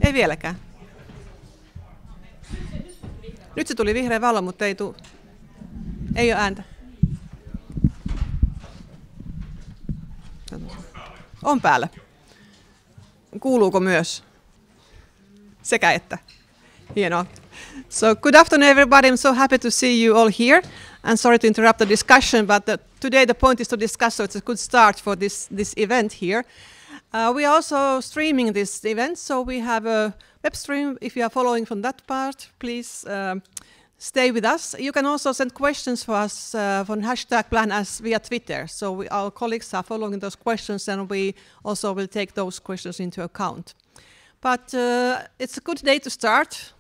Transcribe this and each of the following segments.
Ei vieläkään. Nyt se tuli vihreä valo, mutta ei ole ääntä. On päällä. Kuuluuko myös? Sekä että. Hienoa. So good afternoon everybody. I'm so happy to see you all here. And sorry to interrupt the discussion, but today the point is to discuss, so it's a good start for this event here. We are also streaming this event, so we have a web stream. If you are following from that part, please stay with us. You can also send questions for us on #PlanS via Twitter. So our colleagues are following those questions, and we also will take those questions into account. But it's a good day to start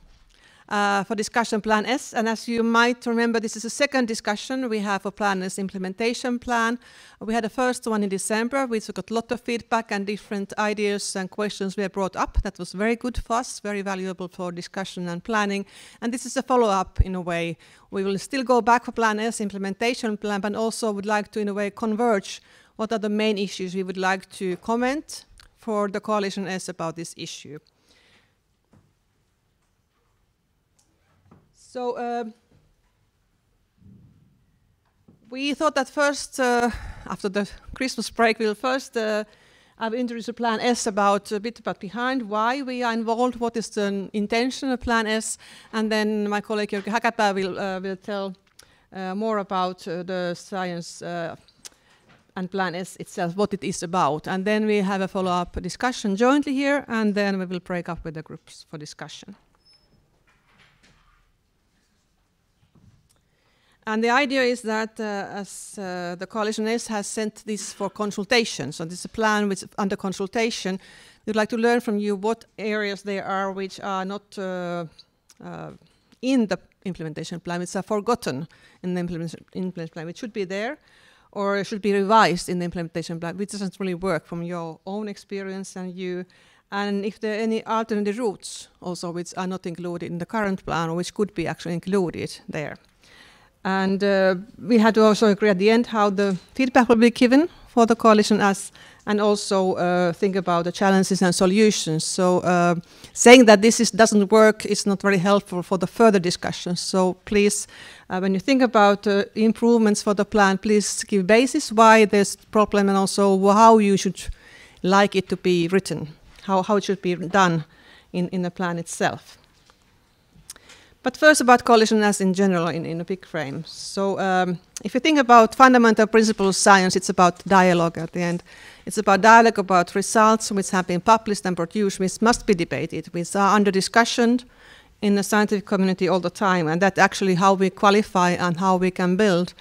for discussion Plan S. And as you might remember, this is the second discussion we have for Plan S implementation plan. We had a first one in December, which got a lot of feedback and different ideas and questions were brought up. That was very good for us, very valuable for discussion and planning. And this is a follow-up in a way. We will still go back for Plan S implementation plan, but also would like to in a way converge what are the main issues we would like to comment for the Coalition S about this issue. So we thought that first, after the Christmas break, we'll first I've introduced a Plan S about a bit about behind why we are involved, what is the intention of Plan S, and then my colleague Jyrki Hakapää will tell more about the science and Plan S itself, what it is about, and then we have a follow-up discussion jointly here, and then we will break up with the groups for discussion. And the idea is that as the Coalition S has sent this for consultation, so this is a plan which is under consultation, we'd like to learn from you what areas there are which are not in the implementation plan, which are forgotten in the implementation plan, which should be there, or should be revised in the implementation plan, which doesn't really work from your own experience and if there are any alternative routes also which are not included in the current plan, or which could be actually included there. And we had to also agree at the end how the feedback will be given for the Coalition S, and also think about the challenges and solutions. So saying that this doesn't work is not very helpful for the further discussions. So please, when you think about improvements for the plan, please give basis why there's problem, and also how you should like it to be written, how it should be done in the plan itself. But first about Coalition as in general in a big frame. So if you think about fundamental principles of science, it's about dialogue at the end. It's about dialogue about results which have been published and produced, which must be debated, which are under discussion in the scientific community all the time, and that's actually how we qualify and how we can build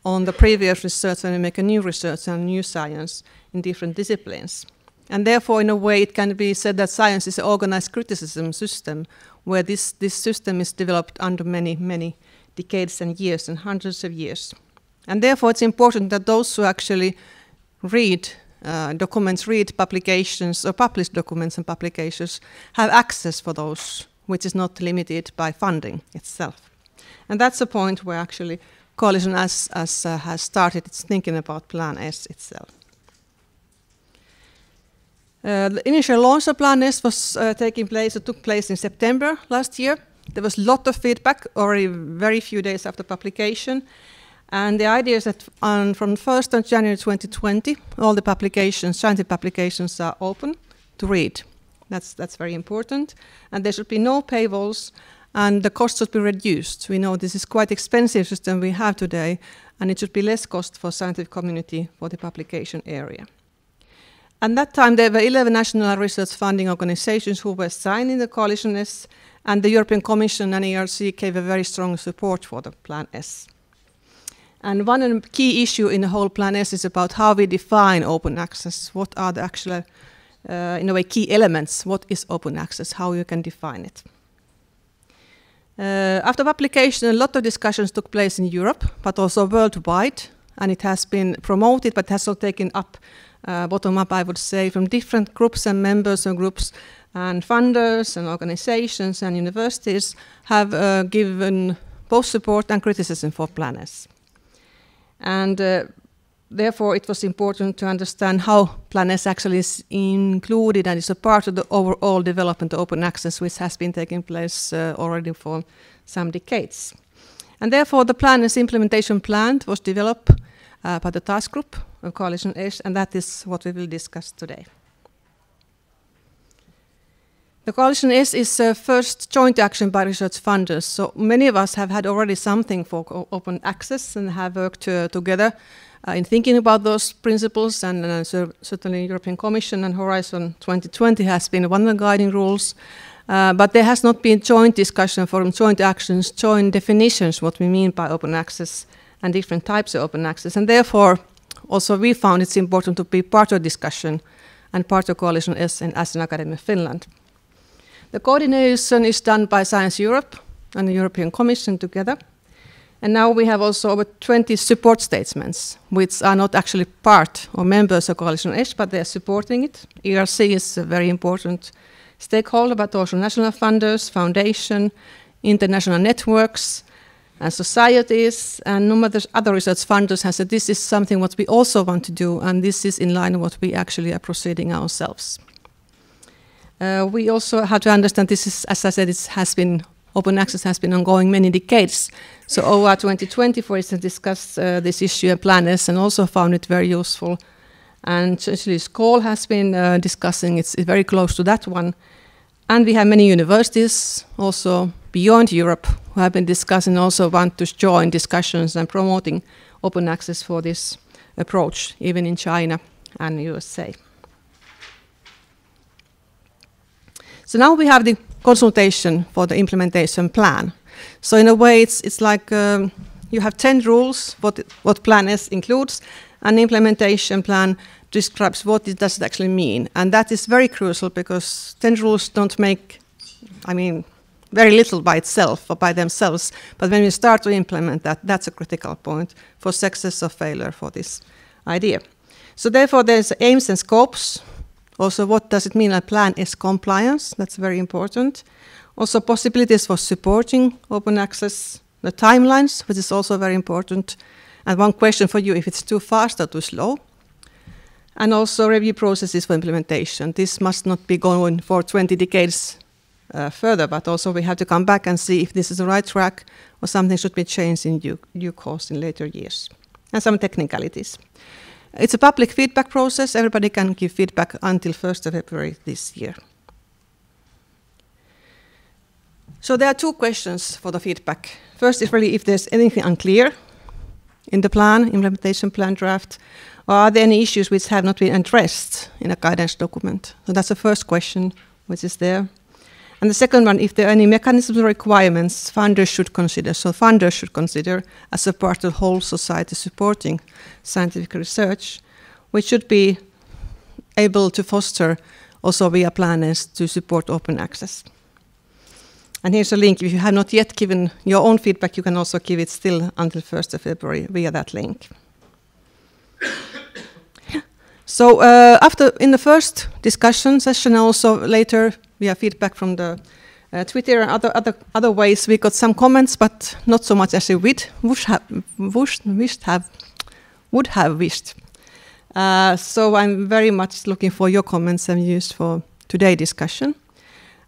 on the previous research and make a new research and new science in different disciplines. And therefore, in a way, it can be said that science is an organized criticism system, where this system is developed under many, many decades and years and hundreds of years. And therefore, it's important that those who actually read documents, read publications, or publish documents and publications, have access for those, which is not limited by funding itself. And that's a point where actually Coalition has started its thinking about Plan S itself. The initial launch of Plan S was took place in September last year. There was a lot of feedback already very few days after publication. And the idea is that from 1st of January 2020, all the publications, scientific publications, are open to read. That's very important. And there should be no paywalls, and the cost should be reduced. We know this is quite expensive system we have today, and it should be less cost for scientific community for the publication area. At that time, there were 11 national research funding organizations who were signing the Coalition S, and the European Commission and ERC gave a very strong support for the Plan S. And one key issue in the whole Plan S is about how we define open access. What are the actual, in a way, key elements? What is open access? How you can define it? After publication, a lot of discussions took place in Europe, but also worldwide, and it has been promoted, but has also taken up bottom-up, I would say, from different groups and members of groups, and funders and organizations and universities have given both support and criticism for Plan S. And therefore, it was important to understand how Plan S actually is included and is a part of the overall development of open access, which has been taking place already for some decades. And therefore, the Plan S implementation plan was developed by the task group of Coalition S, and that is what we will discuss today. The Coalition S is a first joint action by research funders, so many of us have had already something for open access and have worked together in thinking about those principles, and certainly European Commission and Horizon 2020 has been one of the guiding rules, but there has not been joint discussion for joint actions, joint definitions, what we mean by open access and different types of open access, and therefore also we found it's important to be part of discussion and part of Coalition S as an Academy of Finland. The coordination is done by Science Europe and the European Commission together. And now we have also over 20 support statements, which are not actually part or members of Coalition S, but they are supporting it. ERC is a very important stakeholder, but also national funders, foundation, international networks, and societies, and numerous other research funders have said this is something what we also want to do, and this is in line with what we actually are proceeding ourselves. We also have to understand this is, as I said, open access has been ongoing many decades. So OR 2020, for instance, discussed this issue at Plan S and also found it very useful. And essentially SCOL has been discussing, it's very close to that one. And we have many universities also beyond Europe who have been discussing, also want to join discussions and promoting open access for this approach, even in China and USA. So now we have the consultation for the implementation plan. So in a way, it's like you have 10 rules, what Plan S includes, and the implementation plan describes what it does actually mean. And that is very crucial because 10 rules don't make, very little by itself or by themselves. But when we start to implement that, that's a critical point for success or failure for this idea. So therefore, there's aims and scopes. Also, what does it mean that Plan S compliance? That's very important. Also, possibilities for supporting open access, the timelines, which is also very important. And one question for you, if it's too fast or too slow. And also review processes for implementation. This must not be going for 20 decades further, but also we have to come back and see if this is the right track or something should be changed in due course in later years. And some technicalities. It's a public feedback process. Everybody can give feedback until 1st of February this year. So there are two questions for the feedback. First is really if there's anything unclear in the plan, implementation plan draft, or are there any issues which have not been addressed in a guidance document? So that's the first question which is there. And the second one, if there are any mechanisms or requirements funders should consider. So funders should consider as a part of the whole society supporting scientific research, which should be able to foster also via Plan S to support open access. And here's a link. If you have not yet given your own feedback, you can also give it still until 1st of February via that link. So in the first discussion session, also later we have feedback from the Twitter and other ways. We got some comments, but not so much as we would have wished. So I'm very much looking for your comments and views for today's discussion.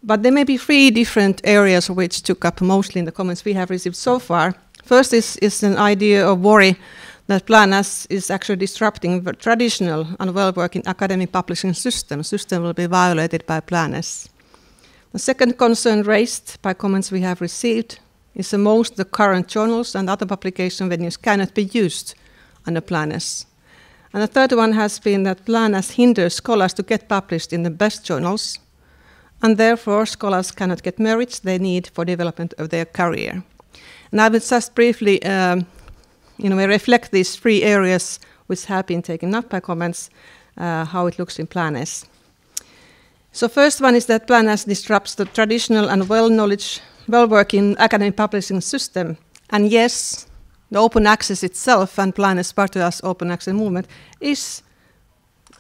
But there may be 3 different areas which took up mostly in the comments we have received so far. First is an idea of worry that Plan S is actually disrupting the traditional and well-working academic publishing system. The system will be violated by Plan S. The second concern raised by comments we have received is that most of the current journals and other publication venues cannot be used under Plan S. And the third one has been that Plan S hinders scholars to get published in the best journals, and therefore scholars cannot get merits they need for development of their career. And I will just briefly reflect these 3 areas which have been taken up by comments, how it looks in Plan S. So first one is that Plan S disrupts the traditional and well-working academic publishing system. And yes, the open access itself and Plan S part of us open access movement is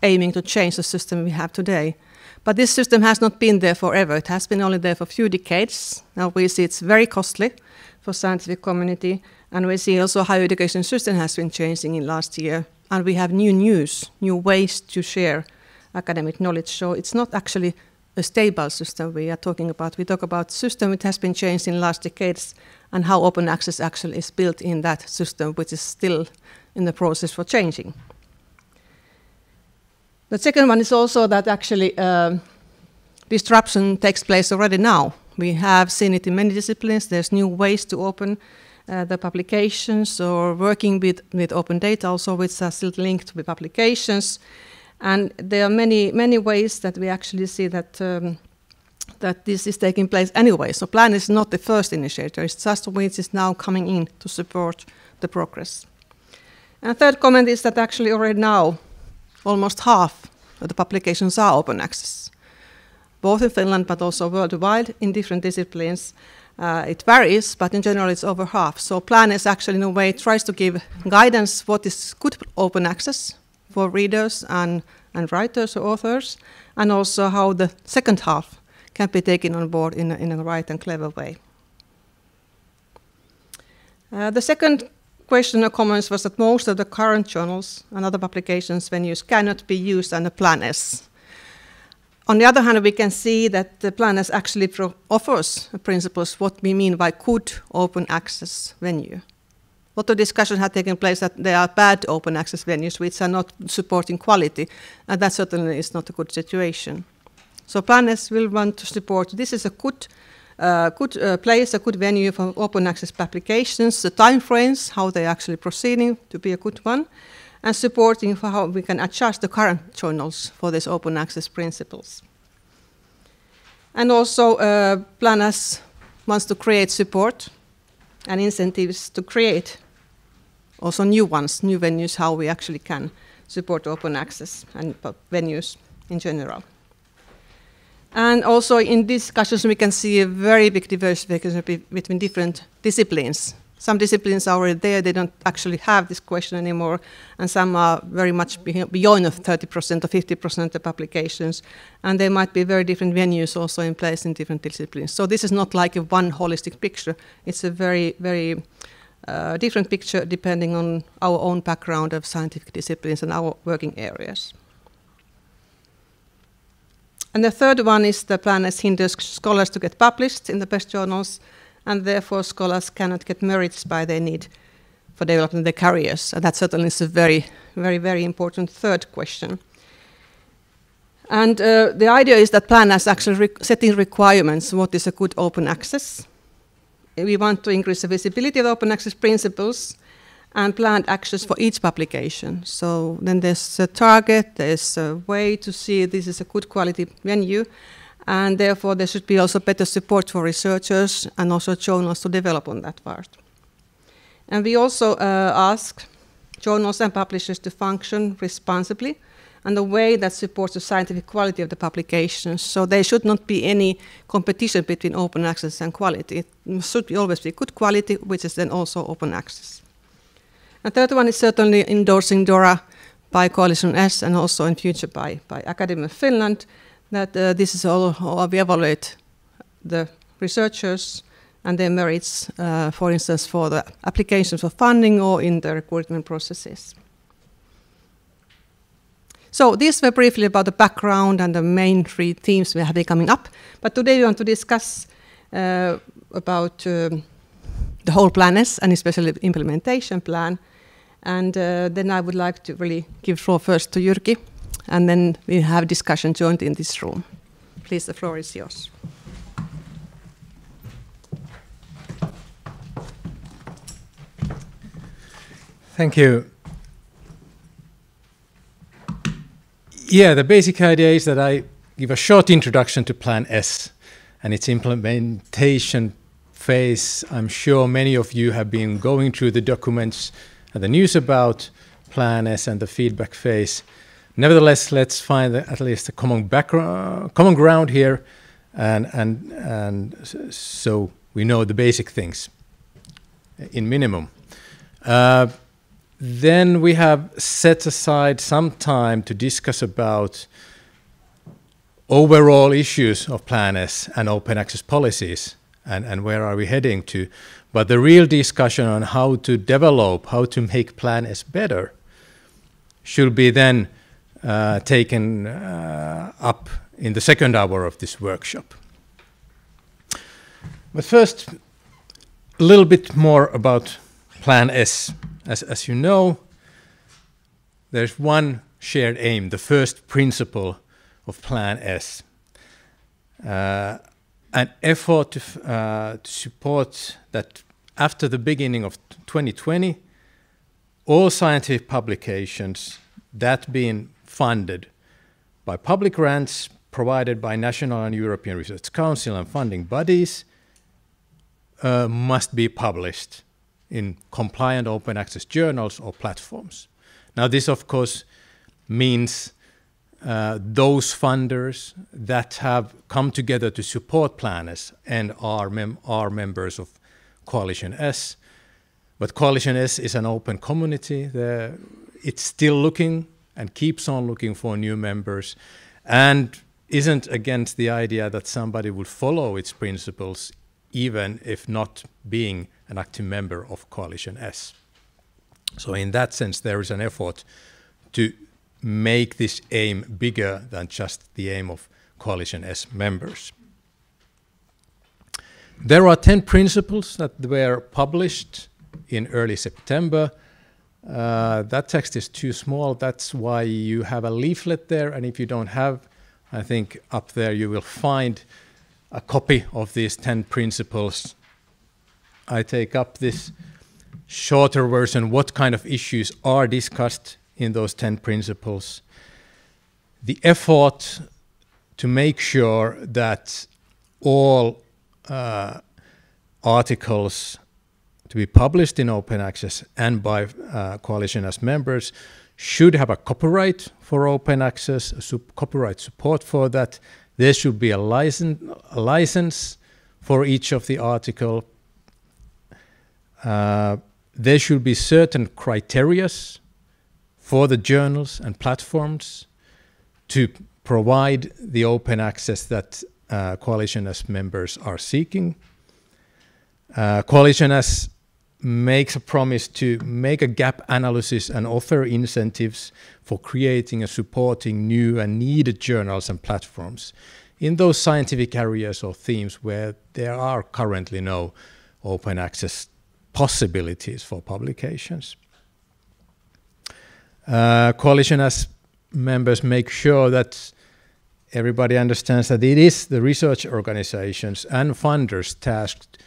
aiming to change the system we have today. But this system has not been there forever. It has been only there for a few decades. Now we see it's very costly for scientific community, and we see also how education system has been changing in last year and we have new ways to share academic knowledge. So it's not actually a stable system we are talking about. We talk about system which has been changed in last decades and how open access actually is built in that system, which is still in the process for changing. The second one is also that actually disruption takes place already now. We have seen it in many disciplines. There's new ways to open the publications or working with open data also, which are still linked with publications. And there are many ways that we actually see that that this is taking place anyway. So Plan is not the first initiator. It's just which is now coming in to support the progress. And third comment is that actually already now almost half of the publications are open access, both in Finland but also worldwide in different disciplines. It varies, but in general it's over half. So Plan is actually in a way tries to give guidance what is good open access for readers and writers or authors, and also how the second half can be taken on board in a right and clever way. The second question or comments was that most of the current journals and other publications venues cannot be used under Plan S. On the other hand, we can see that the Plan S actually offers principles what we mean by good open access venue. A lot of discussion had taken place that there are bad open access venues which are not supporting quality, and that certainly is not a good situation. So Plan S will want to support, this is a good place, a good venue for open access publications, the time frames, how they're actually proceeding to be a good one, and supporting for how we can adjust the current journals for these open access principles. And also Plan S wants to create support and incentives to create also new ones, new venues, how we actually can support open access and venues in general. And also in discussions we can see a very big diversification between different disciplines. Some disciplines are already there, they don't actually have this question anymore, and some are very much beyond 30% or 50% of publications, and there might be very different venues also in place in different disciplines. So this is not like a one holistic picture, it's a very, very different picture depending on our own background of scientific disciplines and our working areas. And the third one is the Plan S hinders scholars to get published in the best journals, and therefore scholars cannot get merits by their need for developing their careers. And that certainly is a very, very, very important third question. And the idea is that Plan is actually setting requirements, what is a good open access. We want to increase the visibility of open access principles and planned actions for each publication. So then there's a target, there's a way to see this is a good quality venue, and therefore there should be also better support for researchers and also journals to develop on that part. And we also ask journals and publishers to function responsibly and the way that supports the scientific quality of the publications. So there should not be any competition between open access and quality. It should always be good quality, which is then also open access. And third one is certainly endorsing DORA by Coalition S and also in future by Academy of Finland, that this is all how we evaluate the researchers and their merits, for instance, for the applications for funding or in the recruitment processes. So these were briefly about the background and the main three themes we have coming up. But today we want to discuss about the whole Plan S and especially the implementation plan. And then I would like to really give floor first to Jyrki, and then we have discussion joined in this room. Please, the floor is yours. Thank you. Yeah, the basic idea is that I give a short introduction to Plan S and its implementation phase. I'm sure many of you have been going through the documents and the news about Plan S and the feedback phase. Nevertheless, let's find at least a common ground here, and so we know the basic things in minimum. Then we have set aside some time to discuss about overall issues of Plan S and open access policies and where are we heading to. But the real discussion on how to develop, how to make Plan S better should be then taken up in the second hour of this workshop. But first, a little bit more about Plan S. As you know, there's one shared aim, the first principle of Plan S. An effort to support that after the beginning of 2020, all scientific publications that being funded by public grants provided by national and European Research Council and funding bodies must be published in compliant open access journals or platforms. Now this of course means those funders that have come together to support Plan S and are members of Coalition S. But Coalition S is an open community. It's still looking and keeps on looking for new members and isn't against the idea that somebody would follow its principles even if not being an active member of Coalition S. So in that sense, there is an effort to make this aim bigger than just the aim of Coalition S members. There are 10 principles that were published in early September. That text is too small. That's why you have a leaflet there. And if you don't have, I think up there you will find a copy of these 10 principles. I take up this shorter version, what kind of issues are discussed in those 10 principles. The effort to make sure that all articles to be published in open access and by Coalition as members should have a copyright for open access, copyright support for that. There should be a license for each of the article. There should be certain criteria for the journals and platforms to provide the open access that Coalition as members are seeking. Coalition as makes a promise to make a gap analysis and offer incentives for creating and supporting new and needed journals and platforms in those scientific areas or themes where there are currently no open access possibilities for publications. Coalition as members make sure that everybody understands that it is the research organizations and funders tasked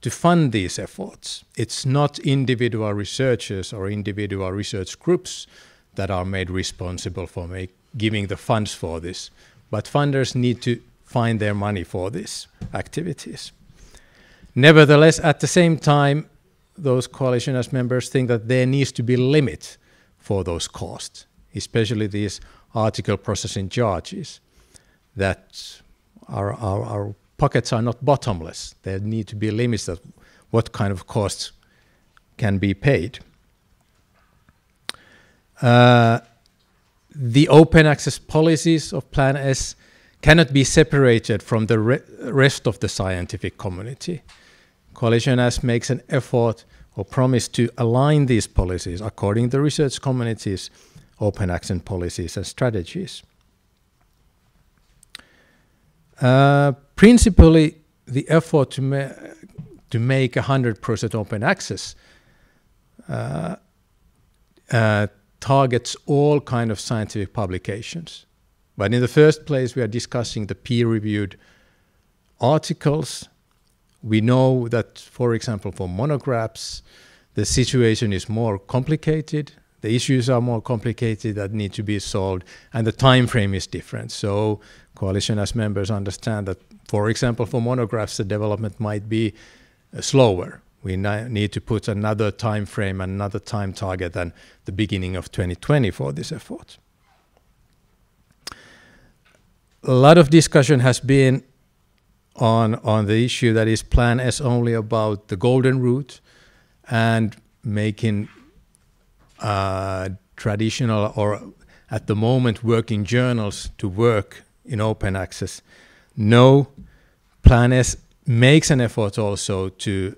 to fund these efforts. It's not individual researchers or individual research groups that are made responsible for giving the funds for this, but funders need to find their money for these activities. Nevertheless, at the same time, those Coalition as members think that there needs to be a limit for those costs, especially these article processing charges, that our pockets are not bottomless. There need to be limits of what kind of costs can be paid. The open access policies of Plan S cannot be separated from the rest of the scientific community. Coalition S makes an effort or promise to align these policies according to the research community's open access policies and strategies. Principally, the effort to make 100% open access targets all kind of scientific publications. But in the first place, we are discussing the peer-reviewed articles. We know that, for example, for monographs, the situation is more complicated. The issues are more complicated that need to be solved, and the time frame is different. So Coalition as members understand that, for example, for monographs, the development might be slower. We need to put another time frame, another time target than the beginning of 2020 for this effort. A lot of discussion has been on the issue that is Plan S only about the golden route and making traditional or at the moment working journals to work in open access. No, Plan S makes an effort also to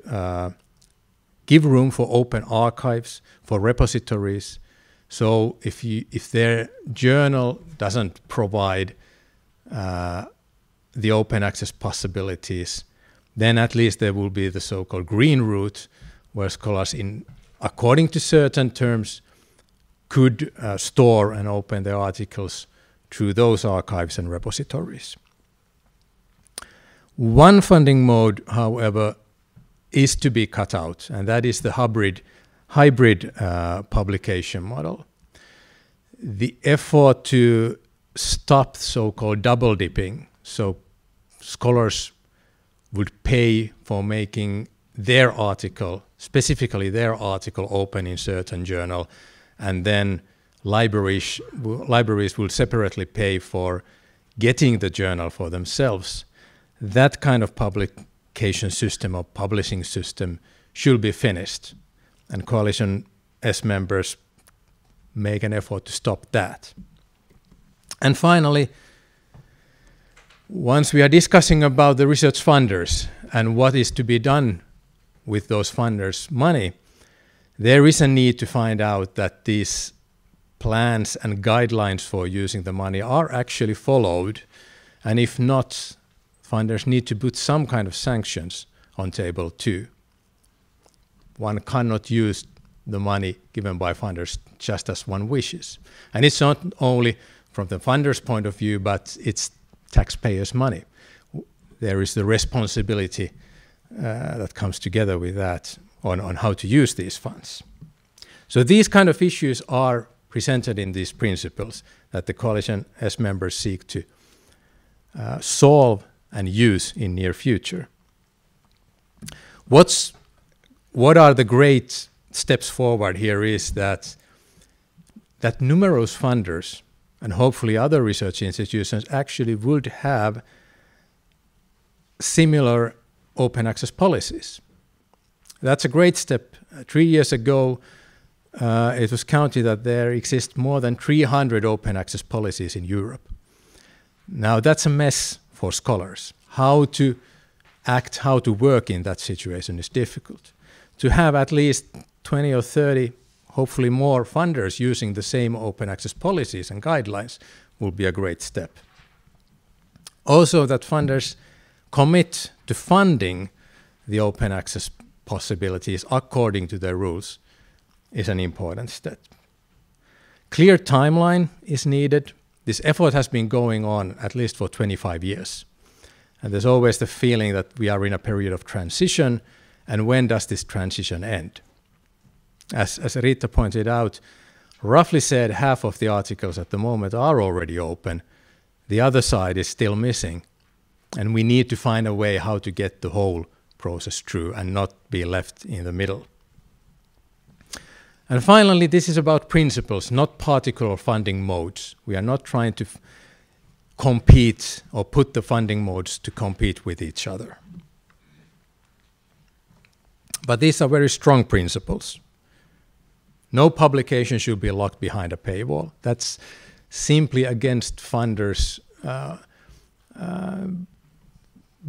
give room for open archives, for repositories, So if their journal doesn't provide the open access possibilities, then at least there will be the so-called green route, where scholars, according to certain terms, could store and open their articles through those archives and repositories. One funding mode, however, is to be cut out, and that is the hybrid publication model. The effort to stop so-called double dipping, so scholars would pay for making their article, specifically their article, open in certain journal, and then libraries will separately pay for getting the journal for themselves. That kind of publication system or publishing system should be finished, and Coalition S members make an effort to stop that. And finally, once we are discussing about the research funders and what is to be done with those funders' money, there is a need to find out that these plans and guidelines for using the money are actually followed, and if not, funders need to put some kind of sanctions on table too. One cannot use the money given by funders just as one wishes. And it's not only from the funders' point of view, but it's taxpayers' money. There is the responsibility that comes together with that on how to use these funds. So these kind of issues are presented in these principles that the Coalition S members seek to solve and use in near future. What are the great steps forward here is that numerous funders and hopefully other research institutions actually would have similar open access policies. That's a great step. 3 years ago, it was counted that there exist more than 300 open access policies in Europe. Now that's a mess for scholars. How to act, how to work in that situation is difficult. To have at least 20 or 30, hopefully more funders using the same open access policies and guidelines will be a great step. Also, that funders commit to funding the open access possibilities according to their rules is an important step. Clear timeline is needed. This effort has been going on at least for 25 years. And there's always the feeling that we are in a period of transition, and when does this transition end? As Rita pointed out, roughly said half of the articles at the moment are already open. The other side is still missing. And we need to find a way how to get the whole process through and not be left in the middle. And finally, this is about principles, not particular funding modes. We are not trying to compete or put the funding modes to compete with each other. But these are very strong principles. No publication should be locked behind a paywall. That's simply against funders'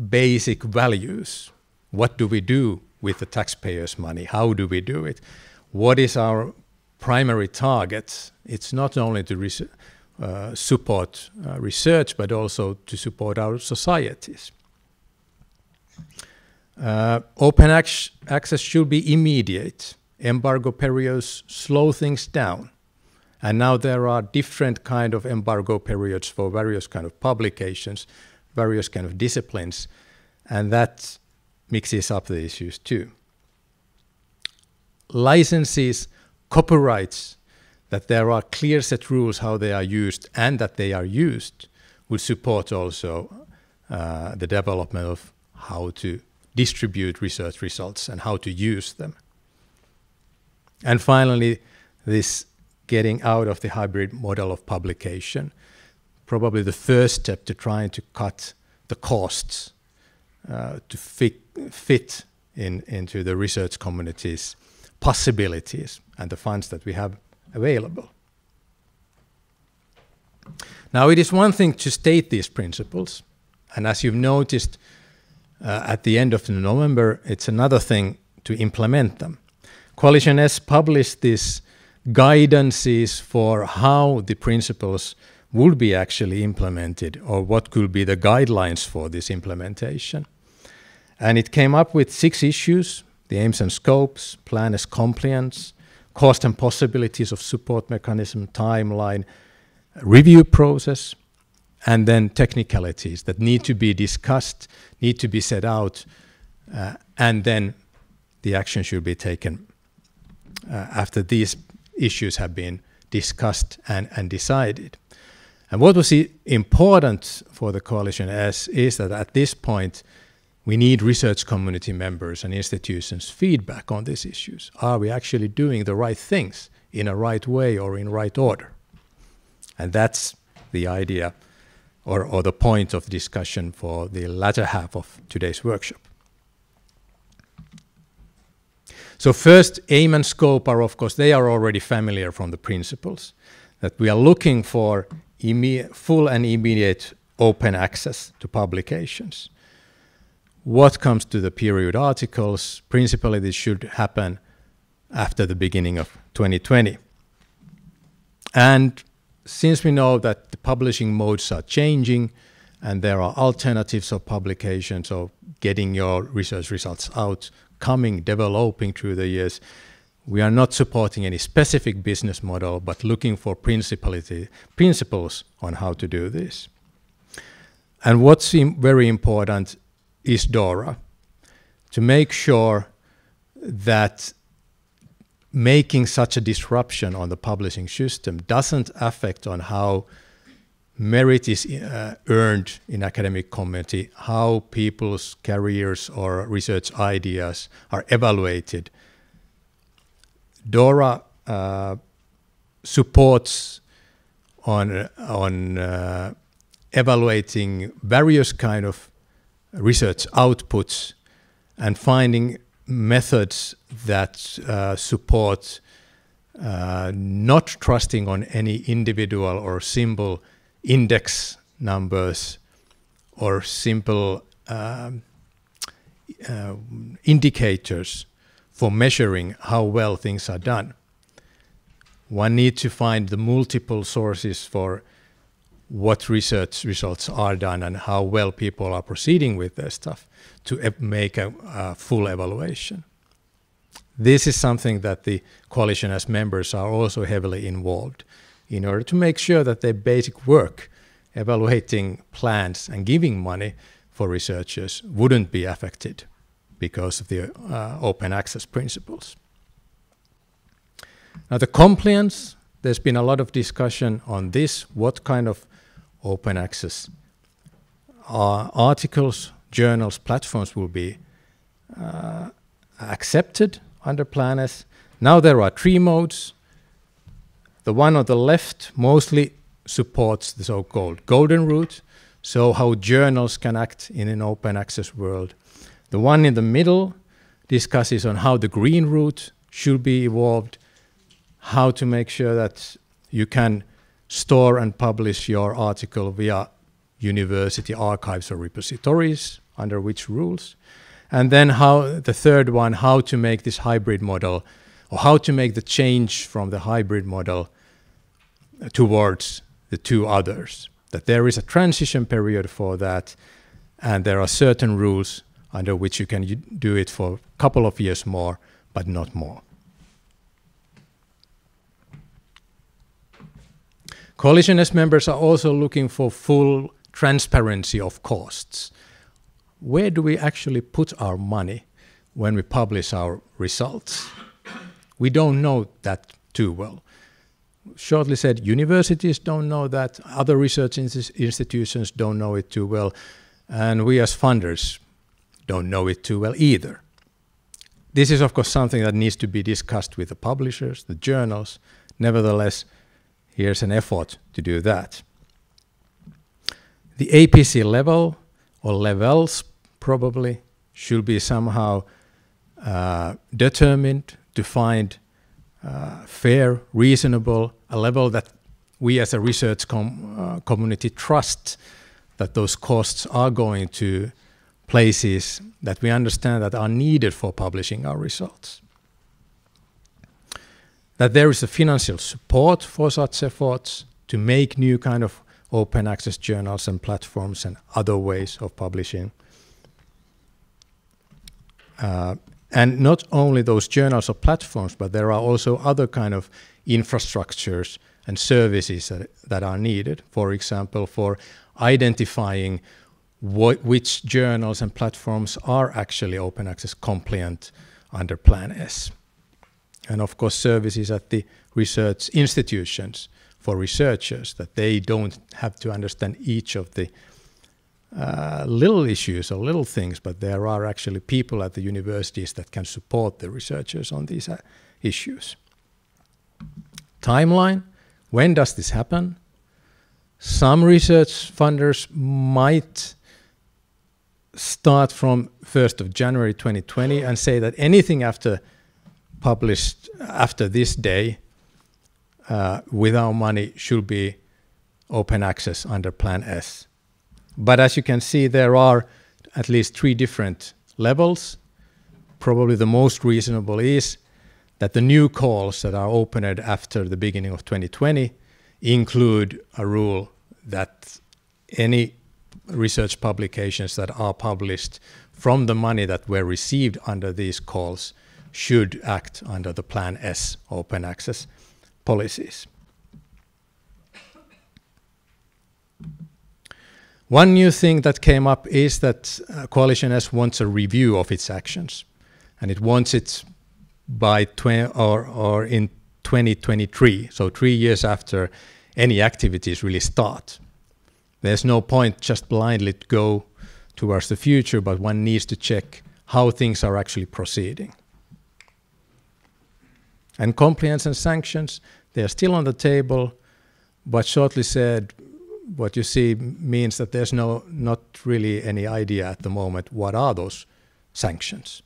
basic values. What do we do with the taxpayers' money? How do we do it? What is our primary target? It's not only to support research, but also to support our societies. Open access should be immediate. Embargo periods slow things down. And now there are different kind of embargo periods for various kind of publications, various kind of disciplines, and that mixes up the issues too. Licenses, copyrights, that there are clear set rules how they are used and that they are used will support also the development of how to distribute research results and how to use them. And finally, this getting out of the hybrid model of publication, probably the first step to trying to cut the costs to fit into the research community's possibilities and the funds that we have available. Now, it is one thing to state these principles, and as you've noticed at the end of November, it's another thing to implement them. Coalition S published this guidances for how the principles would be actually implemented, or what could be the guidelines for this implementation. And it came up with 6 issues: the aims and scopes, plan as compliance, cost and possibilities of support mechanism, timeline, review process, and then technicalities that need to be discussed, need to be set out, and then the action should be taken after these issues have been discussed and decided. And what was important for the coalition is that at this point we need research community members and institutions' feedback on these issues. Are we actually doing the right things in a right way or in right order? And that's the idea or the point of discussion for the latter half of today's workshop. So first, aim and scope are, of course, they are already familiar from the principles, that we are looking for full and immediate open access to publications. What comes to the peer-reviewed articles, principally this should happen after the beginning of 2020. And since we know that the publishing modes are changing and there are alternatives of publication, so getting your research results out, developing through the years, we are not supporting any specific business model, but looking for principles on how to do this. And what's very important is DORA, to make sure that making such a disruption on the publishing system doesn't affect on how merit is earned in academic community, how people's careers or research ideas are evaluated. DORA supports on evaluating various kind of research outputs and finding methods that support not trusting on any individual or simple index numbers or simple indicators for measuring how well things are done. One needs to find the multiple sources for what research results are done and how well people are proceeding with their stuff to make a full evaluation. This is something that the coalition as members are also heavily involved in order to make sure that their basic work, evaluating plans and giving money for researchers, wouldn't be affected because of the open access principles. Now the compliance, there's been a lot of discussion on this, what kind of open access articles, journals, platforms will be accepted under Plan S. Now there are 3 modes. The one on the left mostly supports the so-called golden route, so how journals can act in an open access world. The one in the middle discusses on how the green route should be evolved, how to make sure that you can store and publish your article via university archives or repositories, under which rules. And then the third one, how to make this hybrid model, or how to make the change from the hybrid model towards the 2 others. That there is a transition period for that, and there are certain rules under which you can do it for a couple of years more, but not more. Coalition as members are also looking for full transparency of costs. Where do we actually put our money when we publish our results? We don't know that too well. Shortly said, universities don't know that, other research institutions don't know it too well, and we as funders don't know it too well either. This is of course something that needs to be discussed with the publishers, the journals. Nevertheless, here's an effort to do that. The APC level, or levels probably, should be somehow determined to find fair, reasonable, a level that we as a research community trust that those costs are going to places that we understand that are needed for publishing our results. that there is a financial support for such efforts to make new kind of open access journals and platforms and other ways of publishing. And not only those journals or platforms, but there are also other kind of infrastructures and services that are needed. For example, for identifying which journals and platforms are actually open access compliant under Plan S. And of course, services at the research institutions for researchers, that they don't have to understand each of the little issues or little things, but there are actually people at the universities that can support the researchers on these issues. Timeline, when does this happen? Some research funders might start from 1st of January 2020 and say that anything published after this day with our money should be open access under Plan S. But as you can see, there are at least 3 different levels. Probably the most reasonable is that the new calls that are opened after the beginning of 2020 include a rule that any research publications that are published from the money that were received under these calls should act under the Plan S open access policies. One new thing that came up is that Coalition S wants a review of its actions, and it wants it by in 2023, so 3 years after any activities really start. There's no point just blindly to go towards the future, but one needs to check how things are actually proceeding. And compliance and sanctions, they are still on the table, but shortly said, what you see means that there's not really any idea at the moment what are those sanctions.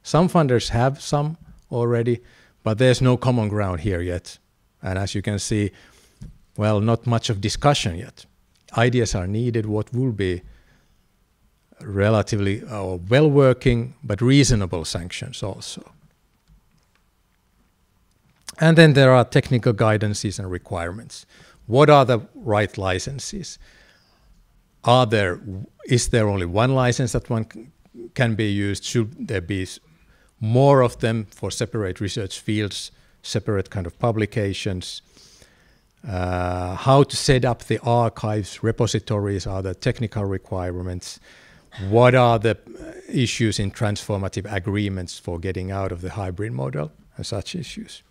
Some funders have some already, but there's no common ground here yet. And as you can see, well, not much of discussion yet. Ideas are needed, what will be relatively well-working but reasonable sanctions also. And then there are technical guidances and requirements. What are the right licenses? Is there only one license that one can be used? Should there be more of them for separate research fields, separate kind of publications? How to set up the archives, repositories are the technical requirements. What are the issues in transformative agreements for getting out of the hybrid model and such issues?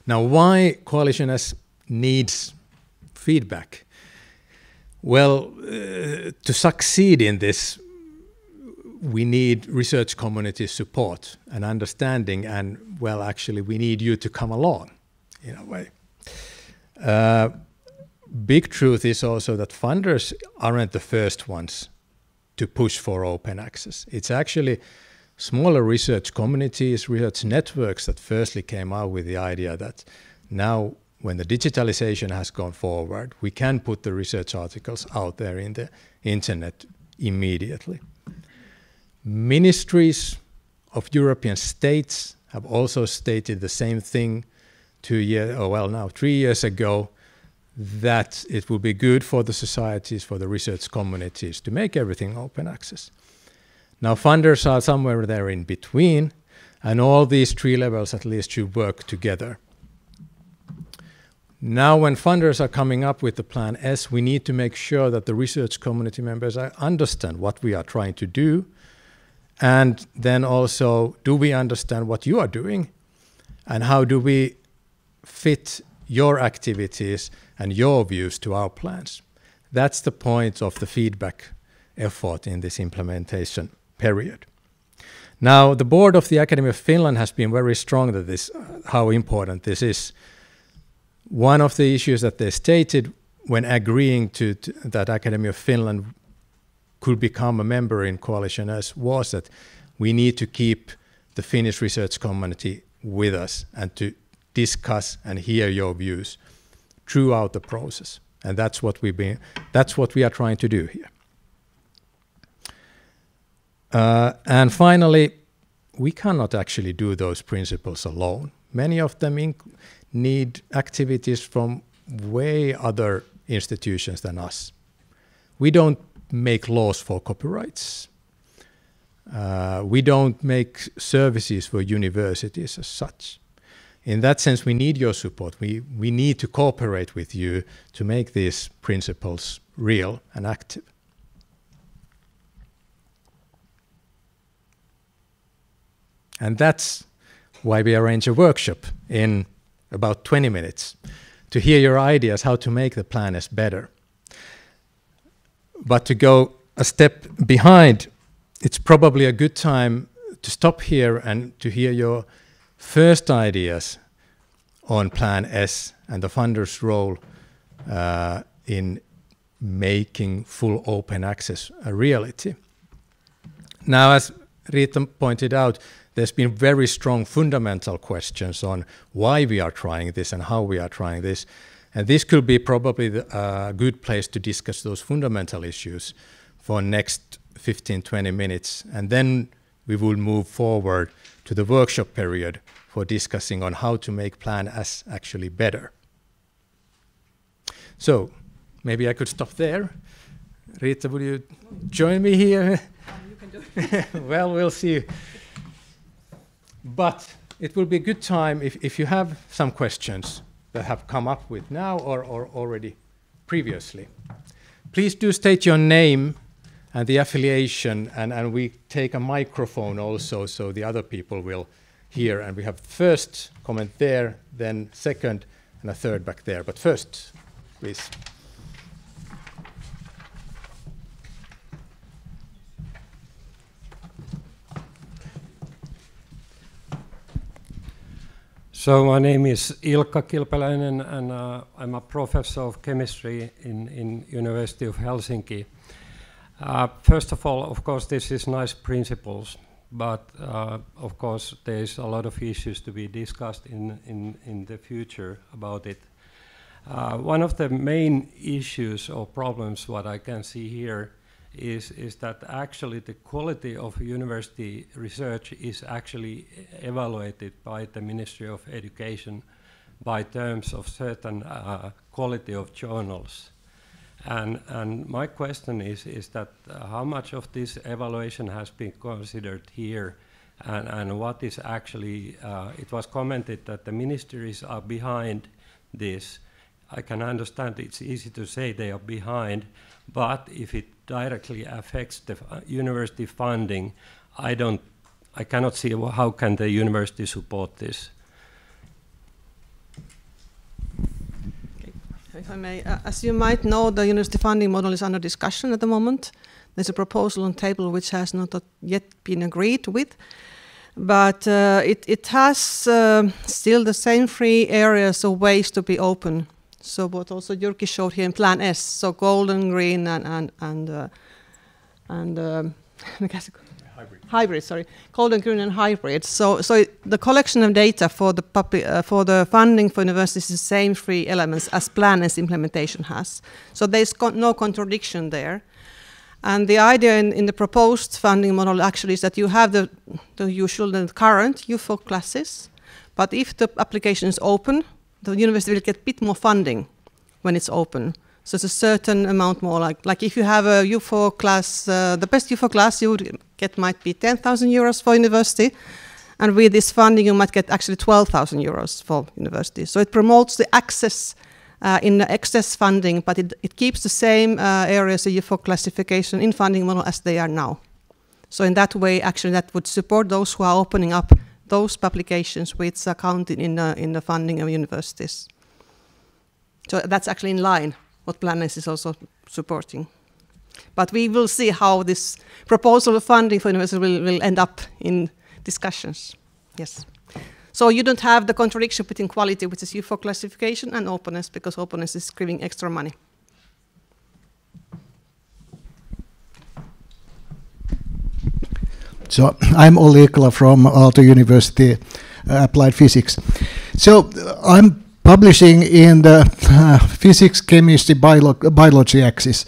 Now, why Coalition S needs feedback? Well, to succeed in this, we need research community support and understanding, and, well, actually, we need you to come along, in a way. Big truth is also that funders aren't the first ones to push for open access. It's actually smaller research communities, research networks that firstly came out with the idea that now when the digitalization has gone forward, we can put the research articles out there in the internet immediately. Ministries of European states have also stated the same thing 3 years ago, that it will be good for the societies, for the research communities to make everything open access. Now, funders are somewhere there in between, and all these 3 levels at least should work together. Now, when funders are coming up with the Plan S, we need to make sure that the research community members understand what we are trying to do, and then also, do we understand what you are doing, and how do we fit your activities and your views to our plans? That's the point of the feedback effort in this implementation period. Now, the board of the Academy of Finland has been very strong that how important this is. One of the issues that they stated when agreeing to that Academy of Finland could become a member in Coalition S was that we need to keep the Finnish research community with us and to discuss and hear your views throughout the process. And that's what we are trying to do here. And finally, we cannot actually do those principles alone. Many of them need activities from way other institutions than us. We don't make laws for copyrights. We don't make services for universities as such. In that sense, we need your support. We need to cooperate with you to make these principles real and active. And that's why we arrange a workshop in about 20 minutes to hear your ideas how to make the Plan S better. But to go a step behind, it's probably a good time to stop here and to hear your first ideas on Plan S and the funder's role in making full open access a reality. Now, as Rita pointed out, there's been very strong fundamental questions on why we are trying this and how we are trying this. And this could be probably a good place to discuss those fundamental issues for next 15-20 minutes. And then we will move forward to the workshop period for discussing on how to make Plan S actually better. So maybe I could stop there. Rita, would you join me here? You can do it. Well, we'll see. But it will be a good time if you have some questions that have come up with now or already previously. Please do state your name and the affiliation, and we take a microphone also so the other people will hear. And we have first comment there, then second, and a third back there. But first, please. So my name is Ilkka Kilpeläinen, and I'm a professor of chemistry in University of Helsinki. First of all, of course, this is nice principles, but of course there is a lot of issues to be discussed in the future about it. One of the main issues or problems what I can see here is that actually the quality of university research is actually evaluated by the Ministry of Education by terms of certain quality of journals. And my question is that how much of this evaluation has been considered here, and what is actually, it was commented that the ministries are behind this. I can understand it's easy to say they are behind, but if it directly affects the university funding, I cannot see how can the university support this. Okay. If I may, as you might know, the university funding model is under discussion at the moment. There's a proposal on table which has not yet been agreed with, but it has still the same three areas of ways to be open. So what also Jyrki showed here in Plan S, so golden, green, and hybrid. Sorry, golden, green, and hybrid. So the collection of data for the funding for universities is the same three elements as Plan S implementation has. So there's no contradiction there. And the idea in the proposed funding model actually is that you have the usual and current UFO classes, but if the application is open, the university will get a bit more funding when it's open. So it's a certain amount more, like if you have a UFO class, the best UFO class you would get might be 10,000 euros for university, and with this funding you might get actually 12,000 euros for university. So it promotes the access in the excess funding, but it keeps the same areas of UFO classification in funding model as they are now. So in that way, actually that would support those who are opening up those publications which are counted in the funding of universities. So that's actually in line what Plan S is also supporting. But we will see how this proposal of funding for universities will end up in discussions. Yes. So you don't have the contradiction between quality, which is UFO classification, and openness, because openness is giving extra money. So I'm Olli Ikla from Aalto University, Applied Physics. So I'm publishing in the physics, chemistry, biology axis.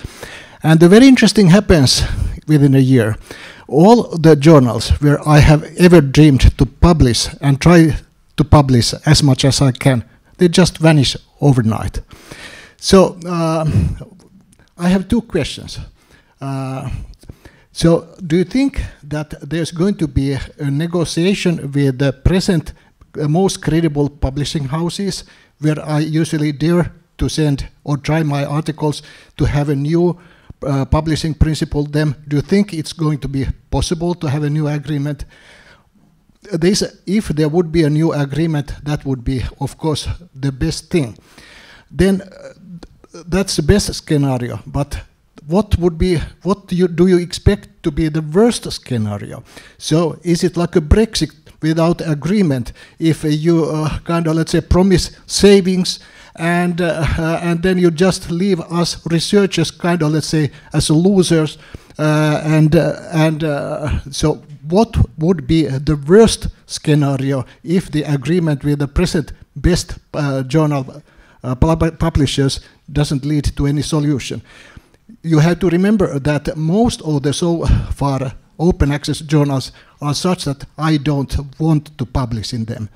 And the very interesting happens within a year. all the journals where I have ever dreamed to publish and try to publish as much as I can, they just vanish overnight. So I have two questions. So do you think that there's going to be a negotiation with the present most credible publishing houses where I usually dare to send or try my articles to have a new publishing principle? Then do you think it's going to be possible to have a new agreement? If there would be a new agreement, that would be, of course, the best thing. Then that's the best scenario. But what do you expect to be the worst scenario? So is it like a Brexit without agreement? If you kind of, let's say, promise savings and then you just leave us researchers kind of, let's say, as losers, so what would be the worst scenario if the agreement with the present best journal publishers doesn't lead to any solution? You have to remember that most of the so far open access journals are such that I don't want to publish in them.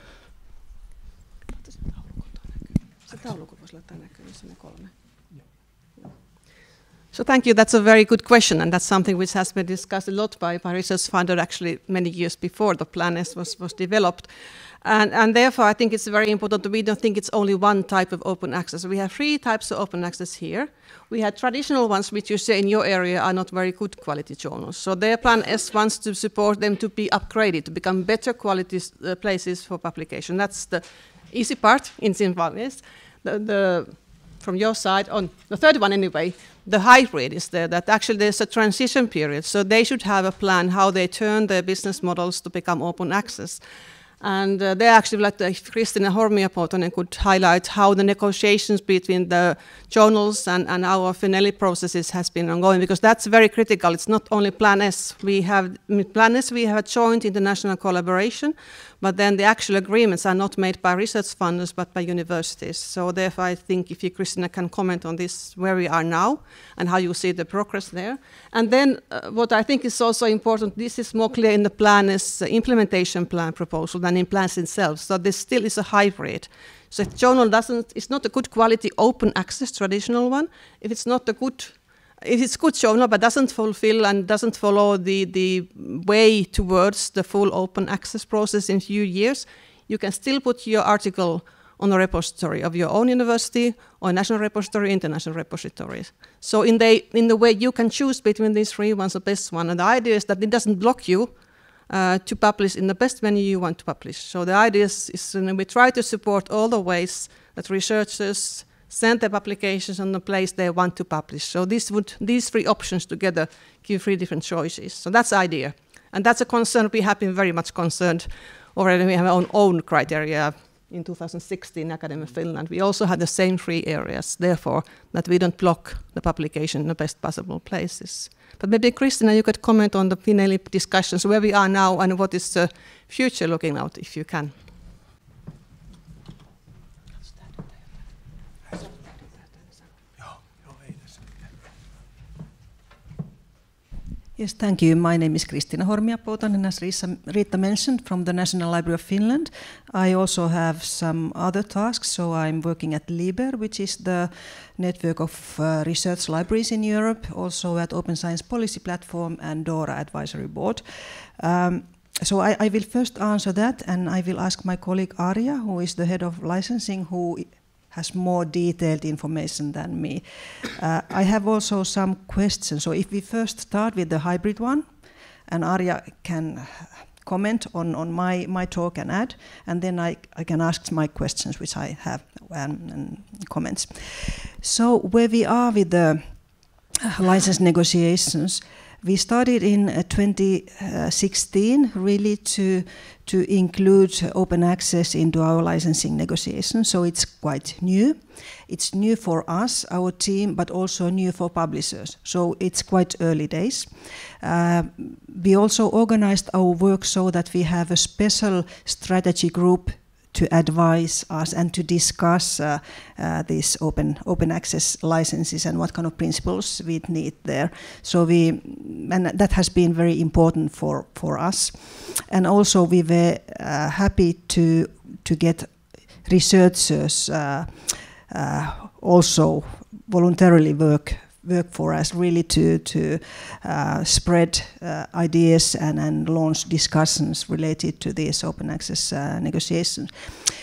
So thank you. That's a very good question, and that's something which has been discussed a lot by research funders actually many years before the Plan S was developed. And therefore, I think it's very important that we don't think it's only one type of open access. We have 3 types of open access here. We had traditional ones, which you say in your area are not very good quality journals. So their Plan S wants to support them to be upgraded, to become better quality places for publication. That's the easy part in simple ways. From your side, on the third one anyway, the hybrid is there, that actually there's a transition period. So they should have a plan how they turn their business models to become open access. And they actually, like if Kristina Hormia-Poutonen could highlight how the negotiations between the journals and our Finelli processes has been ongoing, because that's very critical. It's not only Plan S. We have a joint international collaboration, but then the actual agreements are not made by research funders, but by universities. So therefore, I think if you, Kristina, can comment on this, where we are now, and how you see the progress there. And then what I think is also important, this is more clear in the Plan S implementation plan proposal than in plans itself. So this still is a hybrid. So if journal it's not a good quality open access traditional one, if it's good journal but doesn't fulfill and doesn't follow the way towards the full open access process in few years, you can still put your article on a repository of your own university or national repository, international repositories. So in the way you can choose between these 3 ones, the best one. And the idea is that it doesn't block you to publish in the best venue you want to publish. So the idea is we try to support all the ways that researchers send their publications on the place they want to publish. So these 3 options together give 3 different choices. So that's the idea. And that's a concern. We have been very much concerned already. We have our own criteria in 2016 Academy of Finland. We also had the same 3 areas, therefore, that we don't block the publication in the best possible places. But maybe, Kristina, you could comment on the Finelli discussions, where we are now and what is the future looking out, if you can. Yes, thank you. My name is Kristina Hormia-Poutonen, as Riitta mentioned, from the National Library of Finland. I also have some other tasks, so I'm working at LIBER, which is the network of research libraries in Europe, also at Open Science Policy Platform and DORA Advisory Board. So I will first answer that, and I will ask my colleague Arja, who is the head of licensing, who has more detailed information than me. I have also some questions. So if we first start with the hybrid one, and Arja can comment on my talk and add, and then I can ask my questions, which I have, and comments. So where we are with the license negotiations, we started in 2016 really to include open access into our licensing negotiations, so it's quite new. It's new for us, our team, but also new for publishers, so it's quite early days. We also organized our work so that we have a special strategy group to advise us and to discuss these open access licenses and what kind of principles we need there. So and that has been very important for us. And also we were happy to get researchers also voluntarily work for us, really to spread ideas and launch discussions related to these open access negotiations.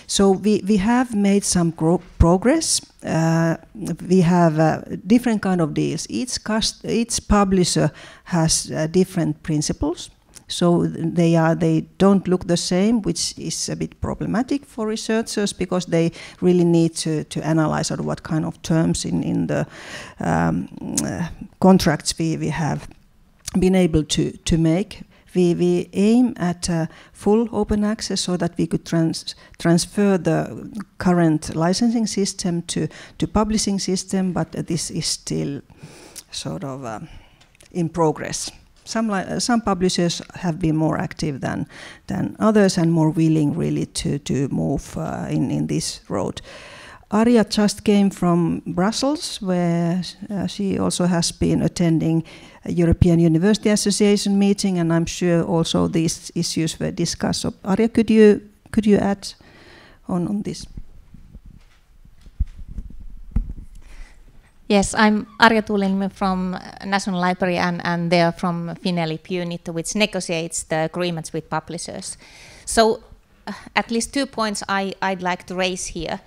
So we have made some progress. We have different kind of deals. Each publisher has different principles. So they don't look the same, which is a bit problematic for researchers because they really need to analyze what kind of terms in the contracts we have been able to make. We aim at full open access so that we could transfer the current licensing system to publishing system, but this is still sort of in progress. Some publishers have been more active than others and more willing really to move in this road. Arja just came from Brussels, where she also has been attending a European University Association meeting, and I'm sure also these issues were discussed. So Arja, could you add on this? Yes, I'm Arja Tuulinimi from National Library and they're from FINELIP unit, which negotiates the agreements with publishers. So at least 2 points I'd like to raise here.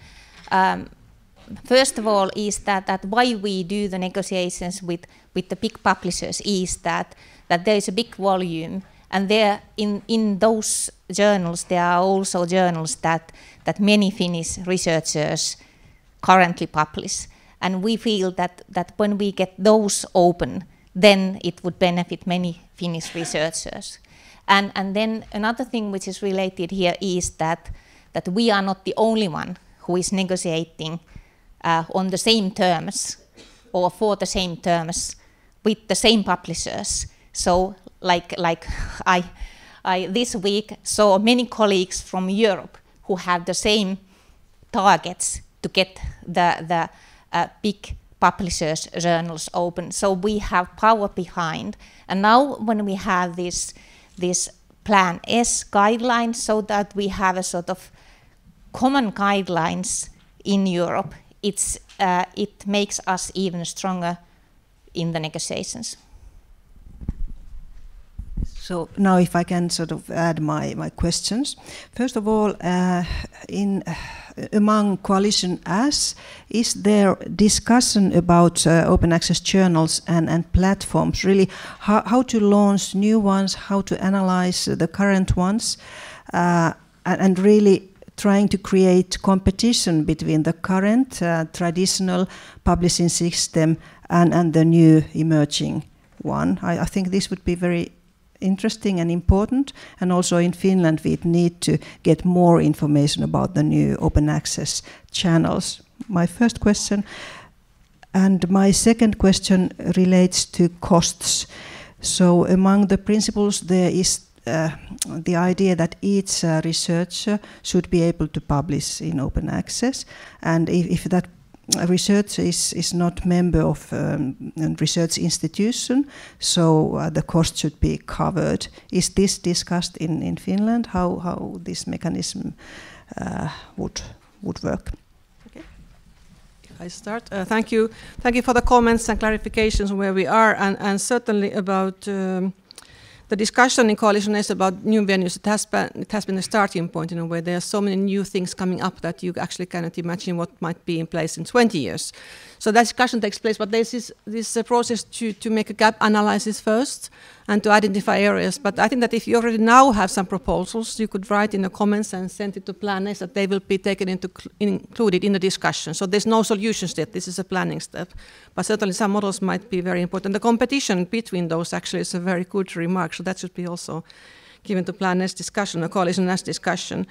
First of all is that why we do the negotiations with the big publishers is that there is a big volume, and there in those journals there are also journals that many Finnish researchers currently publish. And we feel that when we get those open, then it would benefit many Finnish researchers. And then another thing which is related here is that we are not the only one who is negotiating on the same terms or for the same terms with the same publishers. So like I this week saw many colleagues from Europe who have the same targets to get the big publishers' journals open. So we have power behind. And now when we have this Plan S guidelines, so that we have a sort of common guidelines in Europe, it makes us even stronger in the negotiations. So now if I can sort of add my questions. First of all, among Coalition S, is there discussion about open access journals and platforms, really how to launch new ones, how to analyze the current ones, and really trying to create competition between the current traditional publishing system and the new emerging one? I think this would be very interesting and important, and also in Finland we need to get more information about the new open access channels. My first question. And my second question relates to costs. So among the principles there is the idea that each researcher should be able to publish in open access, and if that researcher is not member of a research institution, so the cost should be covered. Is this discussed in Finland, how this mechanism would work? Okay. If I start, thank you for the comments and clarifications where we are, and certainly about the discussion in Coalition is about new venues. It has been a starting point in a way. There are so many new things coming up that you actually cannot imagine what might be in place in 20 years. So that discussion takes place, but there's this process to make a gap analysis first and to identify areas. But I think that if you already now have some proposals, you could write in the comments and send it to Plan S, that they will be included in the discussion. So there's no solutions yet. This is a planning step. But certainly some models might be very important. The competition between those actually is a very good remark. So that should be also given to Plan S discussion, a Coalition S discussion.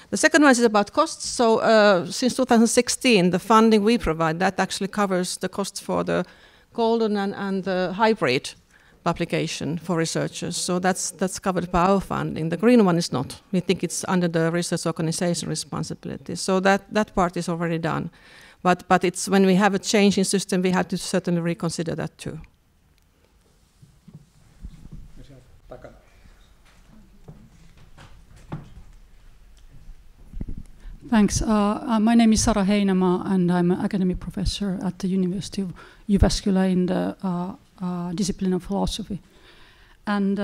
The second one is about costs. So since 2016, the funding we provide, that actually covers the costs for the golden and the hybrid publication for researchers. So that's covered by our funding. The green one is not. We think it's under the research organization responsibility. So that part is already done. But it's when we have a change in system, we have to certainly reconsider that too. Thanks. My name is Sara Heinämaa, and I'm an academic professor at the University of Jyväskylä in the discipline of philosophy. And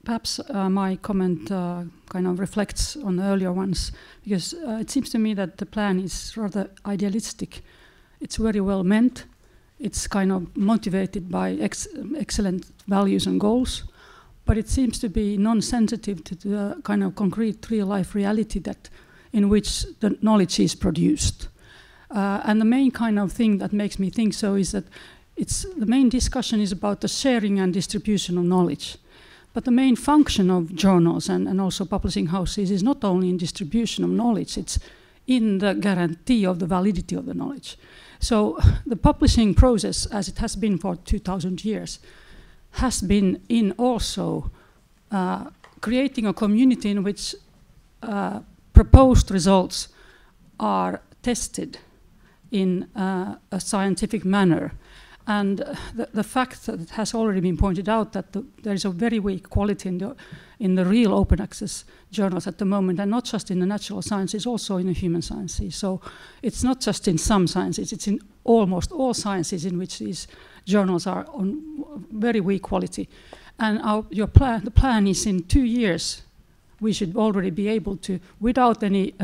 perhaps my comment kind of reflects on the earlier ones, because it seems to me that the plan is rather idealistic. It's very well meant. It's kind of motivated by excellent values and goals, but it seems to be non-sensitive to the kind of concrete real-life reality that in which the knowledge is produced. And the main kind of thing that makes me think so is that the main discussion is about the sharing and distribution of knowledge. But the main function of journals and also publishing houses is not only in distribution of knowledge, it's in the guarantee of the validity of the knowledge. So the publishing process, as it has been for 2000 years, has been in also creating a community in which proposed results are tested in a scientific manner. And the fact that it has already been pointed out that there is a very weak quality in the real open access journals at the moment, and not just in the natural sciences, also in the human sciences. So it's not just in some sciences, it's in almost all sciences in which these journals are on very weak quality. And the plan is in 2 years, we should already be able to, without any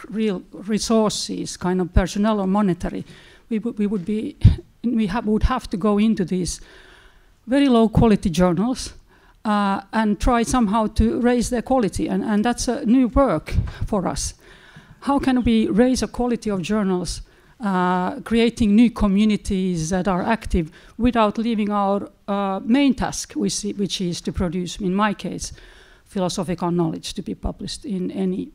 real resources, kind of personnel or monetary, we would have to go into these very low quality journals and try somehow to raise their quality. And that's a new work for us. How can we raise a quality of journals, creating new communities that are active without leaving our main task, which is to produce, in my case, philosophical knowledge to be published in any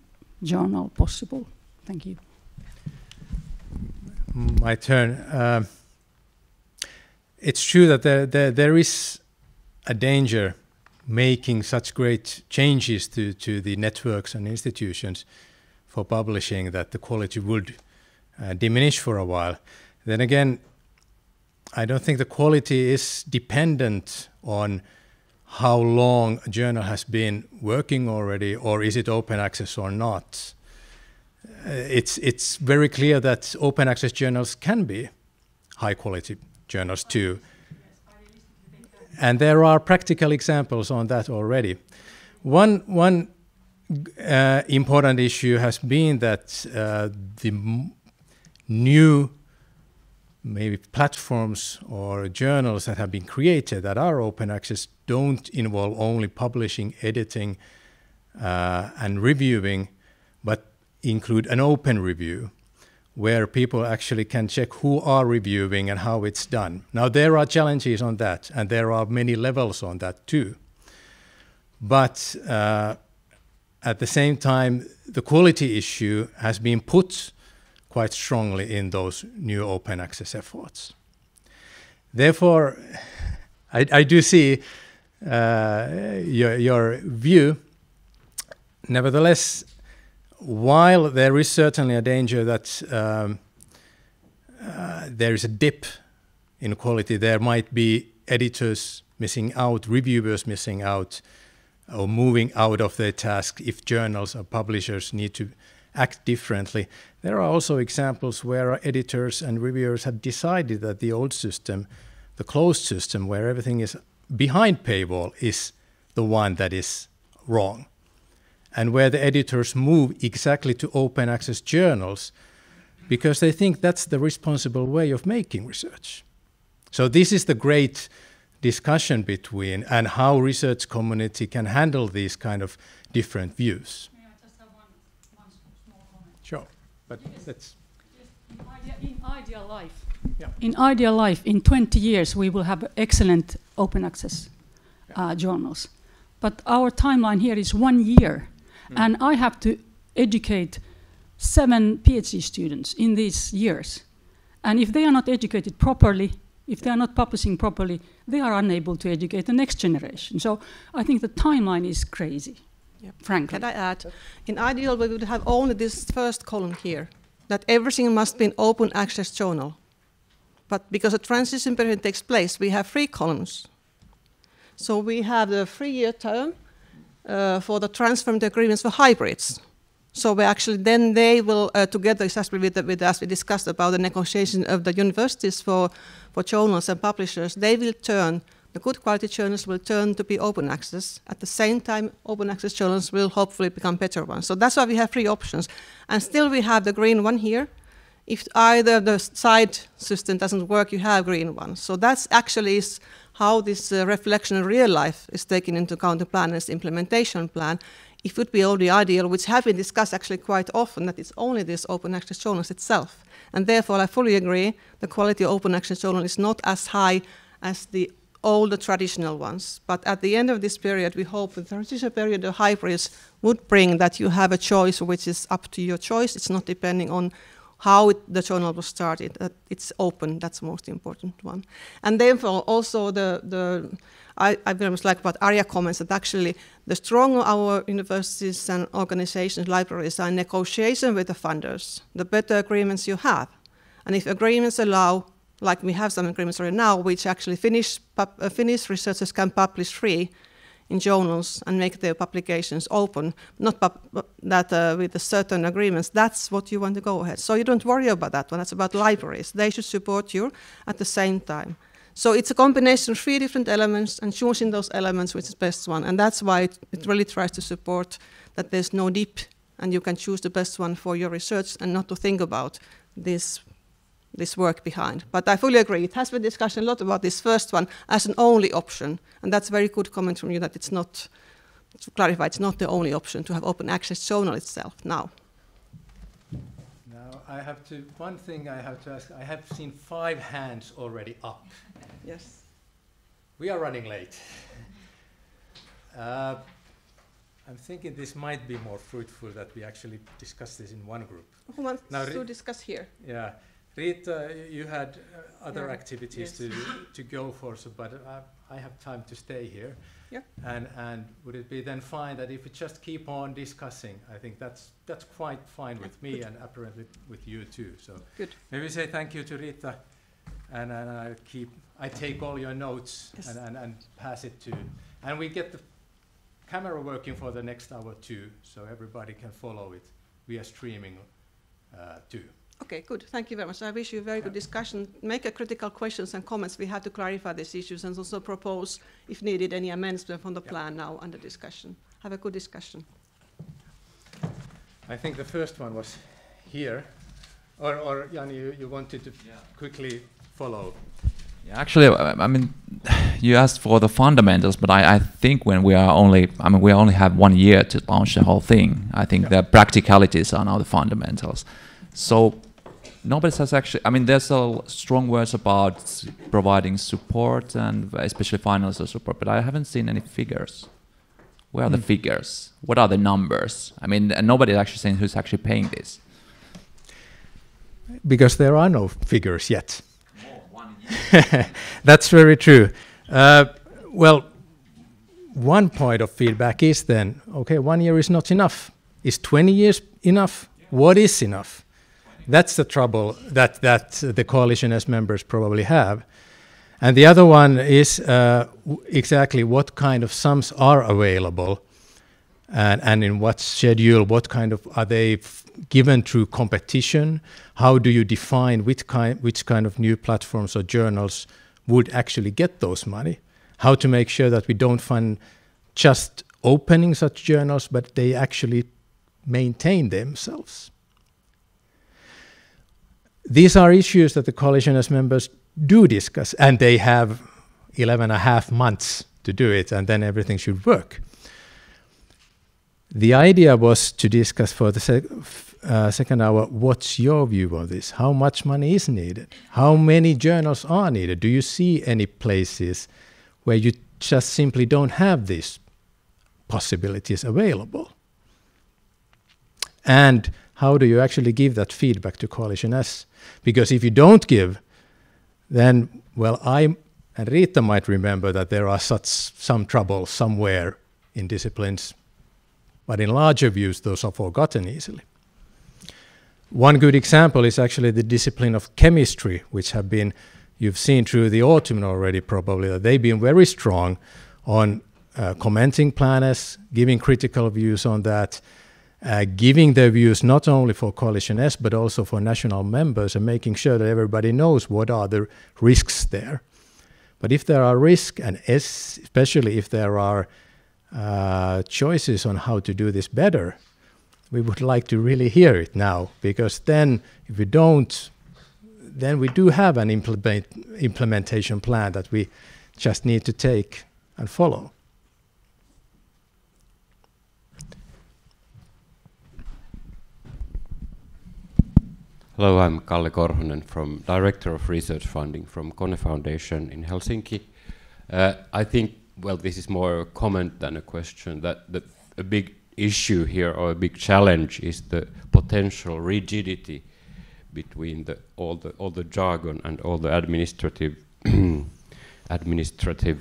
journal possible? Thank you. My turn. It's true that there is a danger making such great changes to the networks and institutions for publishing that the quality would diminish for a while. Then again, I don't think the quality is dependent on how long a journal has been working already, or is it open access or not. It's very clear that open access journals can be high quality journals too. And there are practical examples on that already. One important issue has been that the new maybe platforms or journals that have been created that are open access don't involve only publishing, editing, and reviewing, but include an open review where people actually can check who are reviewing and how it's done. Now, there are challenges on that, and there are many levels on that too. But at the same time, the quality issue has been put quite strongly in those new open access efforts. Therefore, I do see your view. Nevertheless, while there is certainly a danger that there is a dip in quality, there might be editors missing out, reviewers missing out, or moving out of their task if journals or publishers need to act differently. There are also examples where editors and reviewers have decided that the old system, the closed system where everything is behind paywall, is the one that is wrong. And where the editors move exactly to open access journals because they think that's the responsible way of making research. So this is the great discussion between and how research community can handle these kind of different views. May I just have one small comment? Sure, but that's... In ideal life, in ideal life, in 20 years, we will have excellent open access journals. But our timeline here is 1 year. And I have to educate 7 PhD students in these years. And if they are not educated properly, If they are not publishing properly, they are unable to educate the next generation. So I think the timeline is crazy, frankly. Can I add? In ideal, we would have only this first column here, that everything must be an open access journal. But because a transition period takes place, we have 3 columns. So we have the 3-year term for the transformed agreements for hybrids. So we actually then they will together, especially with us, we discussed about the negotiation of the universities for journals and publishers. They will turn, the good quality journals will turn to be open access. At the same time, open access journals will hopefully become better ones. So that's why we have 3 options. And still we have the green one here. If either the side system doesn't work, you have green one. So that's actually is how this reflection in real life is taken into account the plan as implementation plan. It would be only ideal, which have been discussed actually quite often, that it's only this open access journals itself. And therefore, I fully agree, the quality of open access journal is not as high as the older traditional ones. But at the end of this period, we hope the transition period of hybrids would bring that you have a choice which is up to your choice. It's not depending on how the journal was started. It's open, that's the most important one. And therefore, also I very much like what Arja comments, that actually the stronger our universities and organizations, libraries are in negotiation with the funders, the better agreements you have. And if agreements allow, like we have some agreements right now, which actually Finnish researchers can publish free in journals and make their publications open, not with the certain agreements, that's what you want to go ahead. So you don't worry about that one, that's about libraries. They should support you at the same time. So it's a combination of 3 different elements and choosing those elements which is the best one. And that's why it really tries to support that there's no dip and you can choose the best one for your research and not to think about this work behind. But I fully agree, it has been discussed a lot about this first one as an only option. And that's a very good comment from you that it's not, to clarify, it's not the only option to have open access journal itself now. Now one thing I have to ask, I have seen 5 hands already up. Yes. We are running late. I'm thinking this might be more fruitful that we actually discuss this in one group. Who wants to discuss here? Yeah. Rita, you had other activities to go for, so, but I have time to stay here. Yeah. And would it be then fine that if we just keep on discussing? I think that's quite fine with me and apparently with you too. So good. Maybe say thank you to Rita, and I take all your notes and pass it to, and we get the camera working for the next hour too, so everybody can follow it via streaming too. Okay, good. Thank you very much. I wish you a very good discussion. Make a critical questions and comments. We have to clarify these issues and also propose, if needed, any amendments from the plan now under discussion. Have a good discussion. I think the first one was here. Or Jan, you wanted to quickly follow. Yeah, actually, I mean, you asked for the fundamentals, but I think when we only have 1 year to launch the whole thing. I think the practicalities are now the fundamentals. So nobody has actually, I mean, there's strong words about providing support and especially financial support, but I haven't seen any figures. Where are the figures? What are the numbers? I mean, and nobody is actually saying who's actually paying this. Because there are no figures yet. That's very true. Well, one point of feedback is then, okay, 1 year is not enough. Is 20 years enough? What is enough? That's the trouble that the coalition as members probably have. And the other one is exactly what kind of sums are available and in what schedule, what kind of, are they given through competition? How do you define which kind of new platforms or journals would actually get those money? How to make sure that we don't fund just opening such journals, but they actually maintain themselves. These are issues that the coalition as members do discuss, and they have 11.5 months to do it, and then everything should work. The idea was to discuss for the second hour, what's your view on this? How much money is needed? How many journals are needed? Do you see any places where you just simply don't have these possibilities available? And how do you actually give that feedback to Coalition S? Because if you don't give, then well, I and Riitta might remember that there are some troubles somewhere in disciplines, but in larger views, those are forgotten easily. One good example is actually the discipline of chemistry, which have been, you've seen through the autumn already probably, that they've been very strong on commenting Plan S, giving critical views on that, giving their views not only for Coalition S, but also for national members, and making sure that everybody knows what are the risks there. But if there are risks, and especially if there are choices on how to do this better, we would like to really hear it now, because then if we don't, then we do have an implementation plan that we just need to take and follow. Hello, I'm Kalle Korhonen, Director of Research Funding from Kone Foundation in Helsinki. I think, well, this is more a comment than a question, that a big issue here, or a big challenge, is the potential rigidity between all the jargon and all the administrative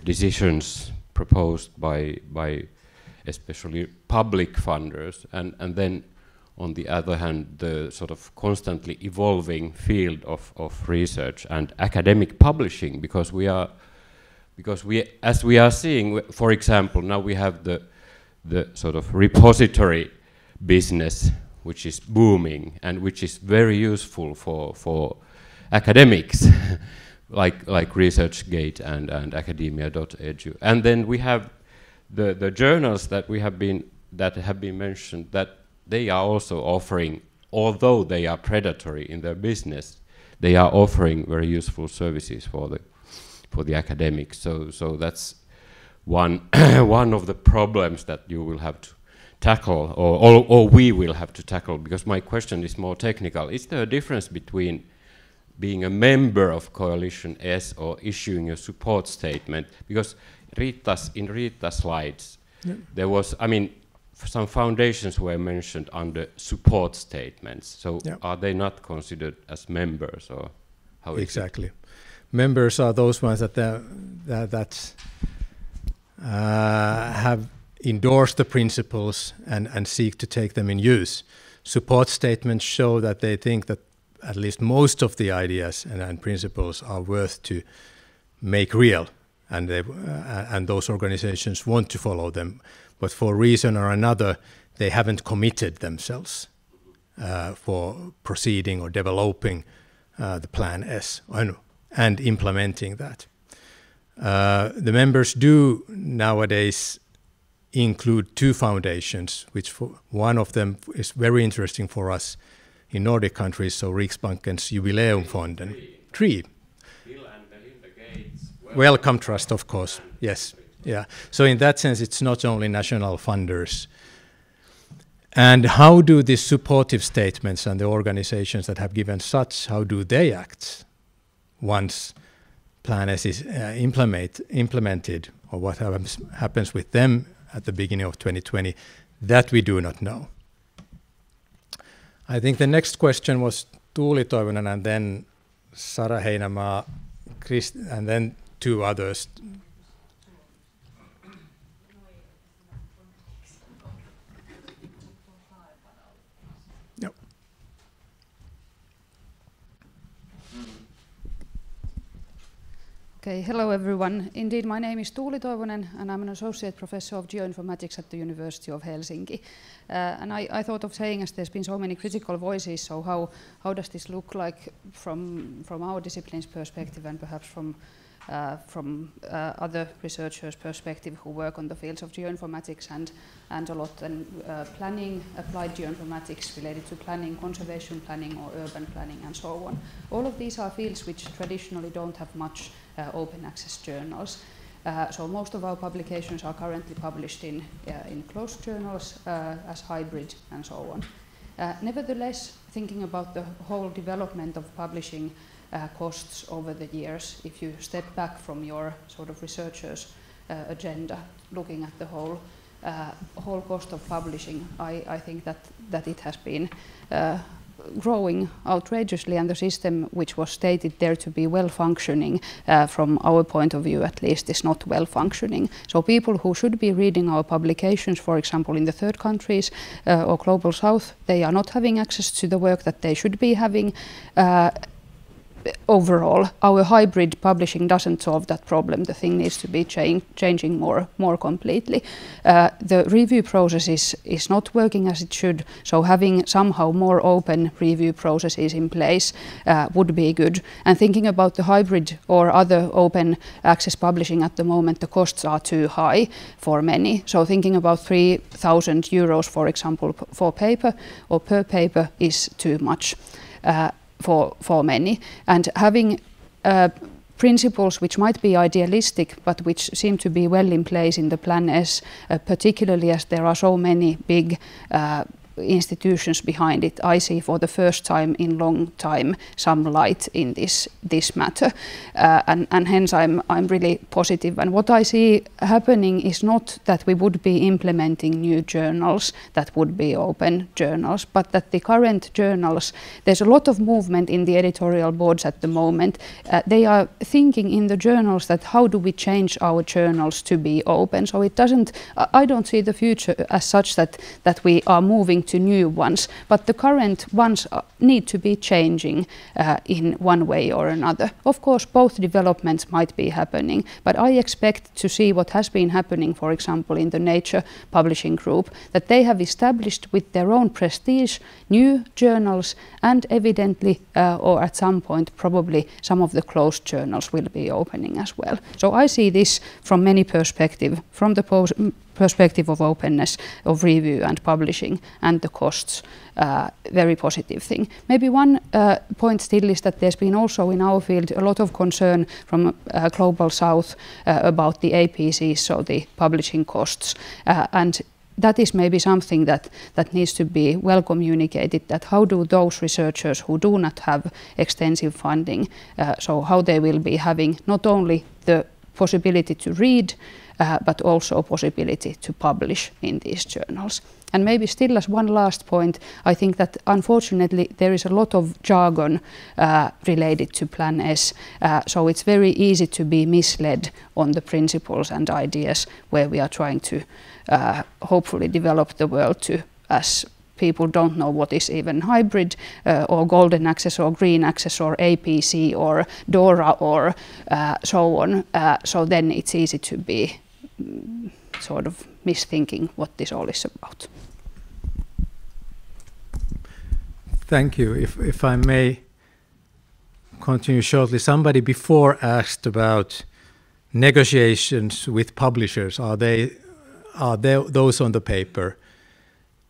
decisions proposed by especially public funders, and then on the other hand, the sort of constantly evolving field of research and academic publishing, because as we are seeing, for example, now we have the sort of repository business, which is booming and which is very useful for academics, like ResearchGate and academia.edu. And then we have the journals that have been mentioned, that they are also offering, although they are predatory in their business, they are offering very useful services for the academics. So that's one of the problems that you will have to tackle, or we will have to tackle. Because my question is more technical. Is there a difference between being a member of Coalition S or issuing a support statement? Because in Riitta's slides, there was, I mean, some foundations were mentioned under support statements. So are they not considered as members, or how is exactly? Members are those ones that have endorsed the principles and seek to take them in use. Support statements show that they think that at least most of the ideas and principles are worth to make real, and those organizations want to follow them. But for a reason or another, they haven't committed themselves for proceeding or developing the Plan S and implementing that. The members do nowadays include two foundations, which one of them is very interesting for us in Nordic countries, so Riksbankens Jubileumfonden. Three. Wellcome Trust, of course, yes. Yeah. So in that sense, it's not only national funders. And how do these supportive statements and the organizations that have given such, how do they act once Plan S is implemented, or what happens with them at the beginning of 2020? That we do not know. I think the next question was Tuuli Toivonen, and then Sara Heinamaa, and then two others. Okay, hello everyone. Indeed, my name is Tuuli Toivonen, and I'm an associate professor of geoinformatics at the University of Helsinki. And I thought of saying, as there's been so many critical voices, so how does this look like from our discipline's perspective, and perhaps from other researchers' perspective who work on the fields of geoinformatics and a lot in planning, applied geoinformatics related to planning, conservation planning or urban planning and so on. All of these are fields which traditionally don't have much open access journals. So most of our publications are currently published in closed journals as hybrid and so on. Nevertheless, thinking about the whole development of publishing costs over the years, if you step back from your sort of researcher's agenda, looking at the whole cost of publishing, I think that it has been growing outrageously, and the system which was stated there to be well functioning, from our point of view at least, is not well functioning. So people who should be reading our publications, for example in the third countries or global south, they are not having access to the work that they should be having. Overall, our hybrid publishing doesn't solve that problem. The thing needs to be changing more completely. The review process is not working as it should, so having somehow more open review processes in place would be good. And thinking about the hybrid or other open access publishing at the moment, the costs are too high for many. So thinking about 3,000 euros, for example, for paper or per paper is too much. For many, and having principles which might be idealistic but which seem to be well in place in the Plan S, particularly as there are so many big institutions behind it, I see for the first time in long time some light in this matter, and hence I'm really positive. And what I see happening is not that we would be implementing new journals that would be open journals, but that the current journals, there's a lot of movement in the editorial boards at the moment. They are thinking in the journals that how do we change our journals to be open. So it doesn't, I don't see the future as such that we are moving to new ones, but the current ones need to be changing in one way or another. Of course, both developments might be happening, but I expect to see what has been happening, for example, in the Nature Publishing Group, that they have established with their own prestige new journals, and evidently, or at some point, probably some of the closed journals will be opening as well. So I see this from many perspectives, from the perspective of openness, of review and publishing, and the costs, very positive thing. Maybe one point still is that there's been also in our field a lot of concern from Global South about the APCs, so the publishing costs, and that is maybe something that needs to be well communicated, that how do those researchers who do not have extensive funding, so how they will be having not only the possibility to read, but also possibility to publish in these journals. And maybe still as one last point, I think that unfortunately there is a lot of jargon related to Plan S, so it's very easy to be misled on the principles and ideas where we are trying to hopefully develop the world to, as people don't know what is even hybrid or golden access or green access or APC or DORA or so on. So then it's easy to be sort of misthinking what this all is about. Thank you. If I may continue shortly, somebody before asked about negotiations with publishers. Are they those on the paper?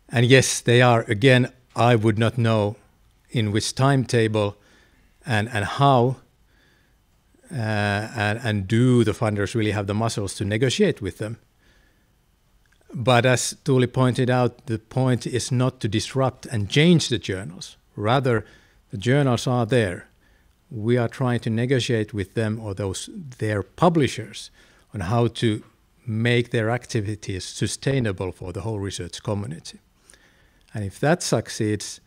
And yes, they are. Again, I would not know in which timetable and how, and do the funders really have the muscles to negotiate with them. But as Tuuli pointed out, the point is not to disrupt and change the journals. Rather, the journals are there. We are trying to negotiate with them or their publishers on how to make their activities sustainable for the whole research community. And if that succeeds,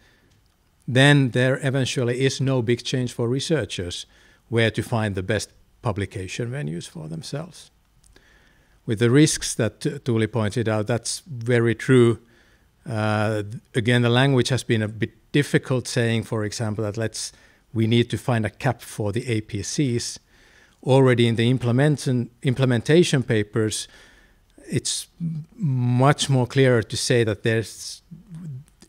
then there eventually is no big change for researchers where to find the best publication venues for themselves. With the risks that Tuuli pointed out, that's very true. Again, the language has been a bit difficult, saying, for example, that we need to find a cap for the APCs. Already in the implementation papers, it's much more clearer to say that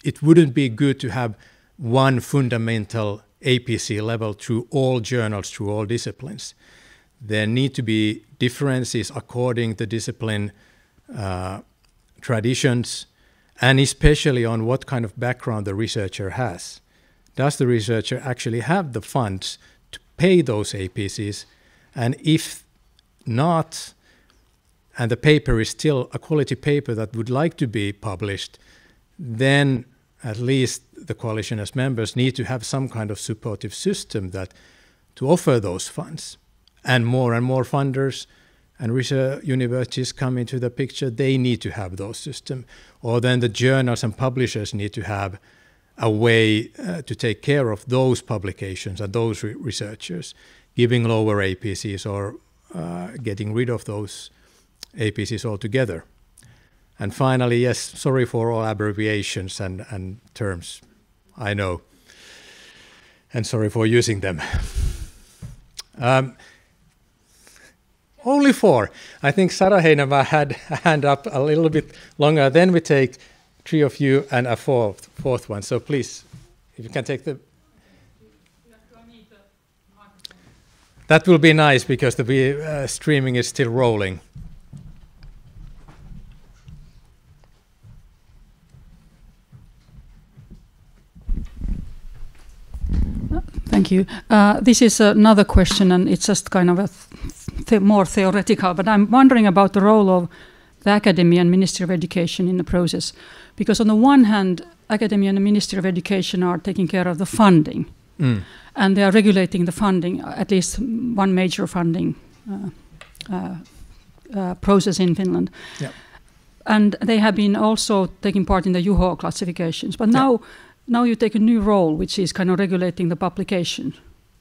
it wouldn't be good to have one fundamental APC level through all journals, through all disciplines. There need to be differences according to discipline traditions, and especially on what kind of background the researcher has. Does the researcher actually have the funds to pay those APCs? And if not, and the paper is still a quality paper that would like to be published, then at least the coalition as members need to have some kind of supportive system to offer those funds. And more funders and research universities come into the picture, they need to have those systems. Or then the journals and publishers need to have a way to take care of those publications and those researchers, giving lower APCs or getting rid of those APCs altogether. And finally, yes, sorry for all abbreviations and terms, I know, and sorry for using them. Only 4. I think Sara Heinämä had a hand up a little bit longer. Then we take 3 of you and a fourth one. So please, if you can take the... That will be nice because the streaming is still rolling. Thank you. This is another question, and it's just kind of a more theoretical, but I'm wondering about the role of the Academy and Ministry of Education in the process. Because on the one hand, Academy and the Ministry of Education are taking care of the funding, and they are regulating the funding, at least one major funding process in Finland. Yep. And they have been also taking part in the UHO classifications. But now you take a new role, which is kind of regulating the publication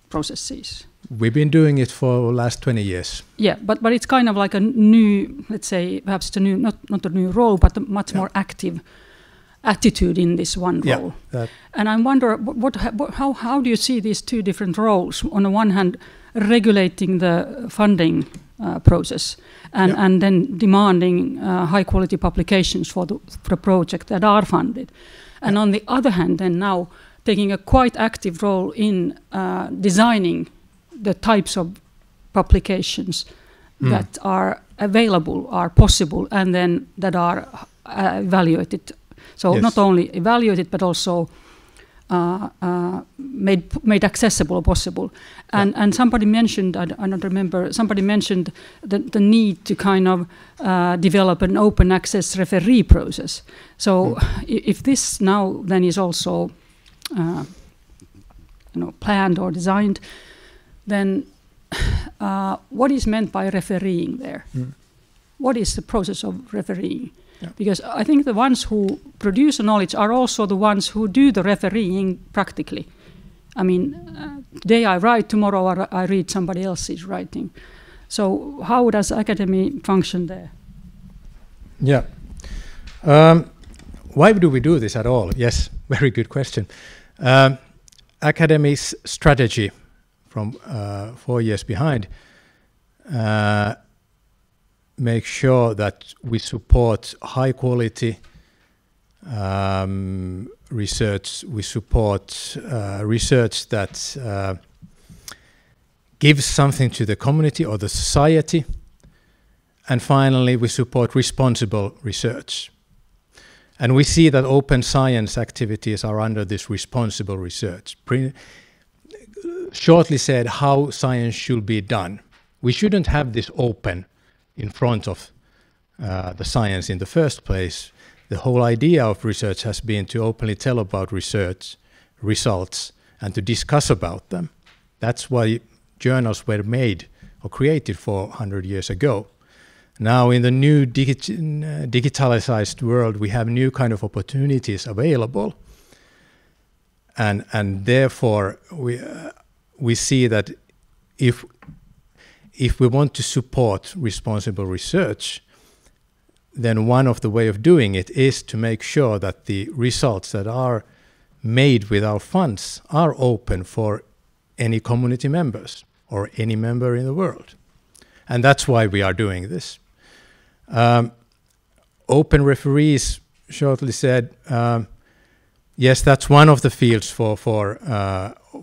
processes. We've been doing it for the last 20 years. Yeah, but it's kind of like a new, let's say, perhaps it's a new, not a new role, but a much more active attitude in this one role. And I wonder, how do you see these two different roles? On the one hand, regulating the funding process and then demanding high-quality publications for the project that are funded. And on the other hand, then now taking a quite active role in designing the types of publications that are available, are possible, and then that are evaluated. So not only evaluated, but also made accessible or possible. And somebody mentioned, I don't remember, somebody mentioned the need to kind of develop an open access referee process. So if this now then is also planned or designed, then what is meant by refereeing there? What is the process of refereeing? Yeah. Because I think the ones who produce the knowledge are also the ones who do the refereeing practically. I mean, today I write, tomorrow I read somebody else's writing. So how does academy function there? Yeah. Why do we do this at all? Yes, very good question. Academy's strategy from 4 years behind make sure that we support high quality research. We support research that gives something to the community or the society. And finally, we support responsible research. And we see that open science activities are under this responsible research. Shortly said, how science should be done. We shouldn't have this open in front of the science in the first place. The whole idea of research has been to openly tell about research results and to discuss about them. That's why journals were made or created 400 years ago. Now in the new digitalized world, we have new kind of opportunities available. And therefore, we see that if we want to support responsible research, then one of the way of doing it is to make sure that the results that are made with our funds are open for any community members or any member in the world. And that's why we are doing this. Open referees, shortly said, yes, that's one of the fields for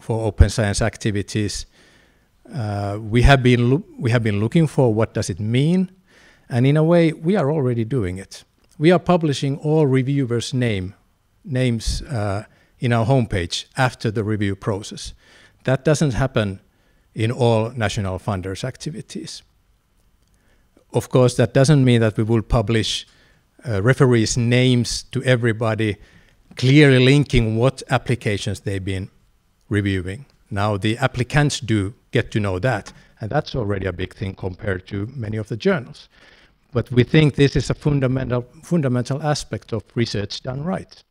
open science activities. We have been looking for what does it mean, and in a way we are already doing it. We are publishing all reviewers' names in our homepage after the review process. That doesn't happen in all national funders' activities. Of course, that doesn't mean that we will publish referees' names to everybody, clearly linking what applications they've been reviewing. Now the applicants do get to know that, and that's already a big thing compared to many of the journals. But we think this is a fundamental aspect of research done right.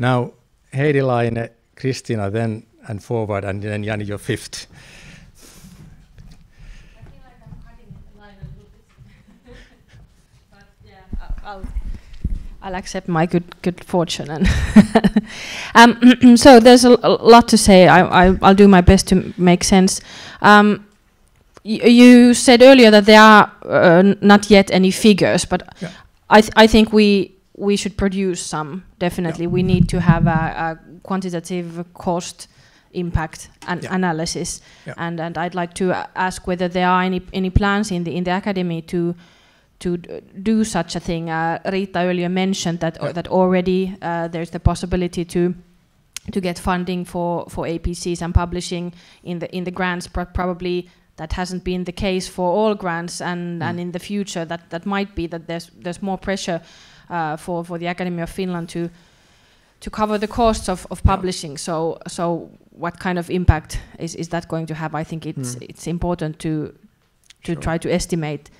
Now, Heidi Laine, Kristina, then and forward, and then Jani, you're fifth. I feel like I'm cutting the line a little bit. But yeah, I'll accept my good fortune. And so there's a lot to say. I'll do my best to make sense. You said earlier that there are not yet any figures, but yeah. I think we should produce some. Definitely, we need to have a quantitative cost impact analysis, and I'd like to ask whether there are any plans in the academy to do such a thing. Rita earlier mentioned that that already there's the possibility to get funding for APCs and publishing in the grants, but probably that hasn't been the case for all grants, and in the future that might be that there's more pressure for the Academy of Finland to cover the costs of publishing. So what kind of impact is that going to have? I think it's important to try to estimate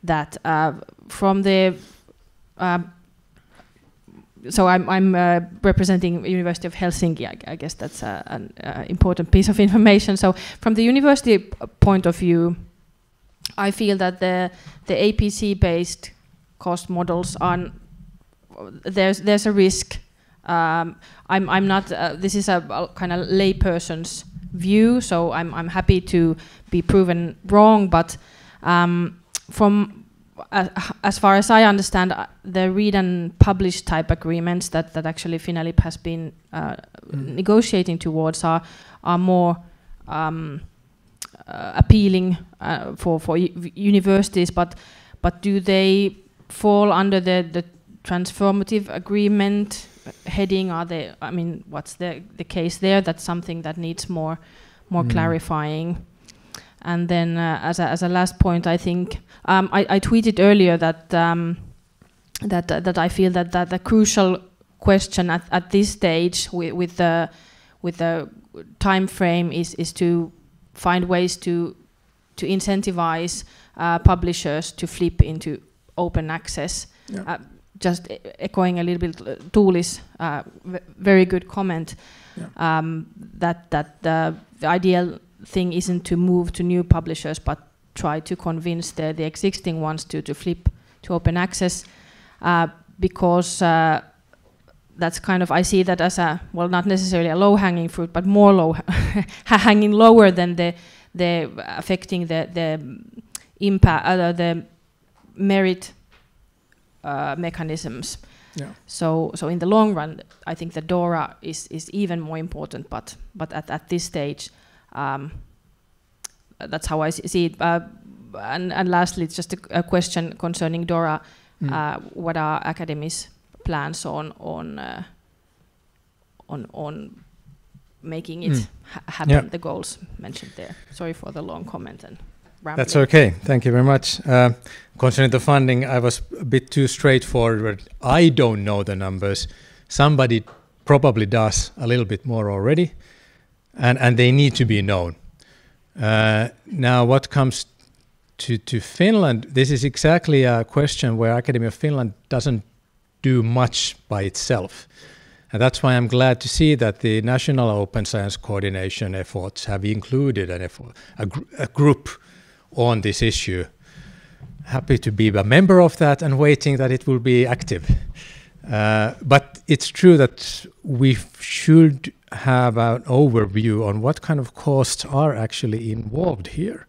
that from the. So I'm representing University of Helsinki. I guess that's an important piece of information. So from the university point of view, I feel that the APC-based cost models are there's a risk. I'm not. This is a kind of layperson's view, so I'm happy to be proven wrong. But from as far as I understand, the read and publish type agreements that actually Finalip has been negotiating towards are more appealing for universities. But do they fall under the transformative agreement heading? Are they? I mean, what's the case there? That's something that needs more clarifying. And then, as a last point, I think I tweeted earlier that that I feel that the crucial question at this stage with the time frame is to find ways to incentivize publishers to flip into open access. Yeah. Just echoing a little bit Tuuli's very good comment, that the ideal thing isn't to move to new publishers, but try to convince the existing ones to flip to open access, because that's kind of, I see that as a, well, not necessarily a low-hanging fruit, but more hanging lower than the affecting the impact, the merit mechanisms. Yeah. So in the long run, I think the DORA is even more important, but at this stage, that's how I see it. And lastly, it's just a question concerning DORA. What are Academy's plans on making it happen? The goals mentioned there. Sorry for the long comment and rambling. That's okay. Thank you very much. Concerning the funding, I was a bit too straightforward. I don't know the numbers. Somebody probably does a little bit more already, and they need to be known. Now, what comes to Finland, this is exactly a question where Academy of Finland doesn't do much by itself. And that's why I'm glad to see that the National Open Science Coordination efforts have included a group on this issue. Happy to be a member of that and waiting that it will be active. But it's true that we should have an overview on what kind of costs are actually involved here,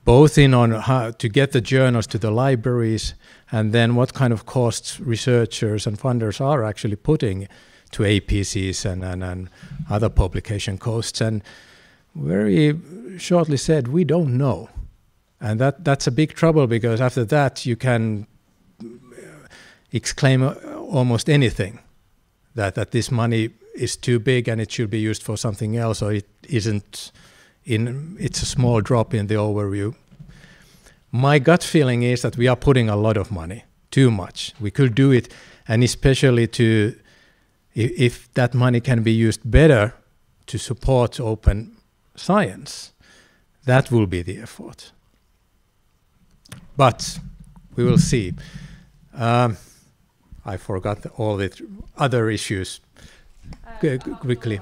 both on how to get the journals to the libraries, and then what kind of costs researchers and funders are actually putting to APCs and other publication costs. And very shortly said, we don't know. And that's a big trouble, because after that you can exclaim almost anything, that this money is too big and it should be used for something else, or it isn't. It's a small drop in the overview. My gut feeling is that we are putting a lot of money, too much. We could do it, and especially if that money can be used better to support open science, that will be the effort. But we will see. I forgot all the other issues quickly.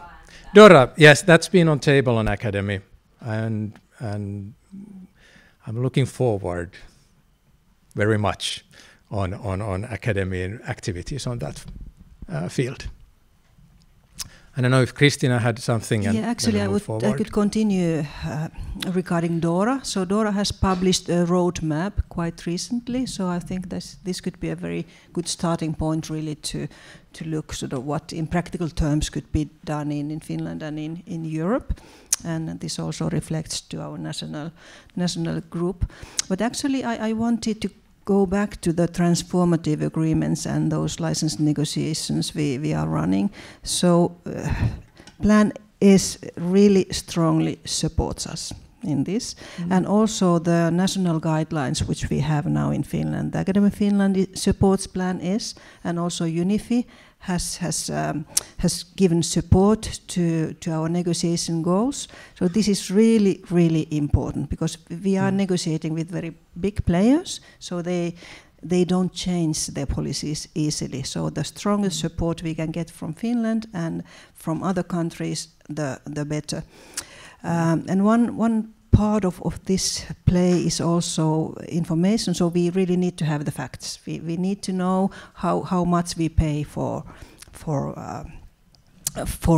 Dora, yes, that's been on table on Academy, and I'm looking forward very much on Academy and activities on that field. I don't know if Kristina had something. Yeah, actually, I could continue regarding Dora. So Dora has published a roadmap quite recently. So I think this could be a very good starting point, really, to look sort of what, in practical terms, could be done in Finland and in Europe. And this also reflects to our national group. But actually, I wanted to go back to the transformative agreements and those license negotiations we are running. So Plan S really strongly supports us in this. And also the national guidelines which we have now in Finland. The Academy of Finland supports Plan S, and also UNIFI has given support to our negotiation goals. So this is really, really important, because we are negotiating with very big players, so they don't change their policies easily. So the strongest support we can get from Finland and from other countries, the better. And one part of this play is also information, so we really need to have the facts. We need to know how much we pay for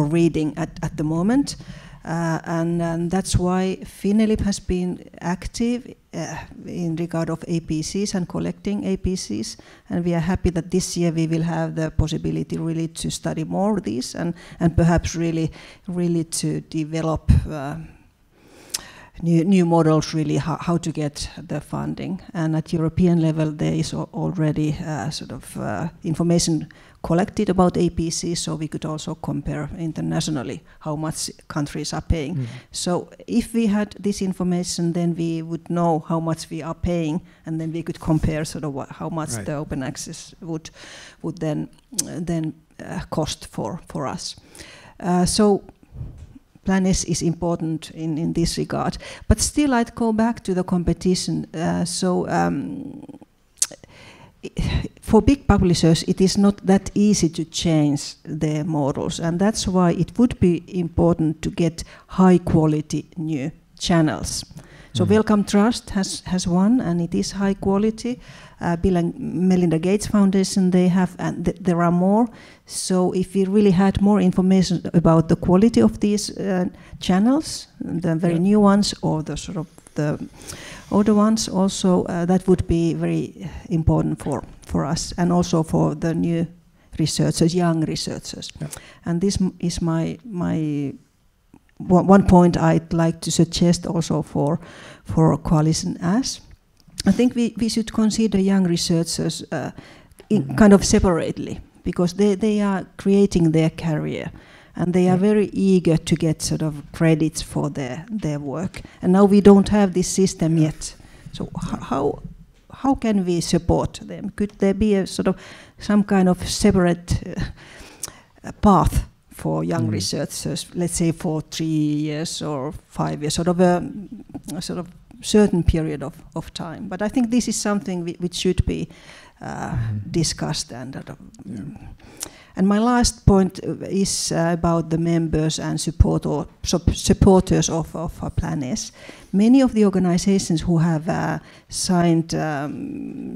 reading at the moment, and that's why FINELIP has been active in regard of APCs and collecting APCs, and we are happy that this year we will have the possibility really to study more of these and perhaps really to develop new models, really how to get the funding. And at European level there is already sort of information collected about APC, so we could also compare internationally how much countries are paying. So if we had this information, then we would know how much we are paying, and then we could compare sort of how much the open access would then cost for us. So Plan S is important in this regard. But still, I'd go back to the competition. For big publishers, it is not that easy to change their models, and that's why it would be important to get high-quality new channels. So Wellcome Trust has one, and it is high quality. Bill and Melinda Gates Foundation, they have, and there are more. So if we really had more information about the quality of these channels, the very new ones or the sort of the older ones, also that would be very important for us, and also for the new researchers, young researchers. Yeah. And this is my one point I'd like to suggest also for Coalition S. I think we should consider young researchers kind of separately, because they are creating their career, and they are very eager to get sort of credits for their work. And now we don't have this system yet. So how can we support them? Could there be a sort of some kind of separate path for young researchers, let's say for 3 years or 5 years, sort of a certain period of time? But I think this is something which should be discussed. And my last point is about the members and supporters of Plan S. Many of the organizations who have signed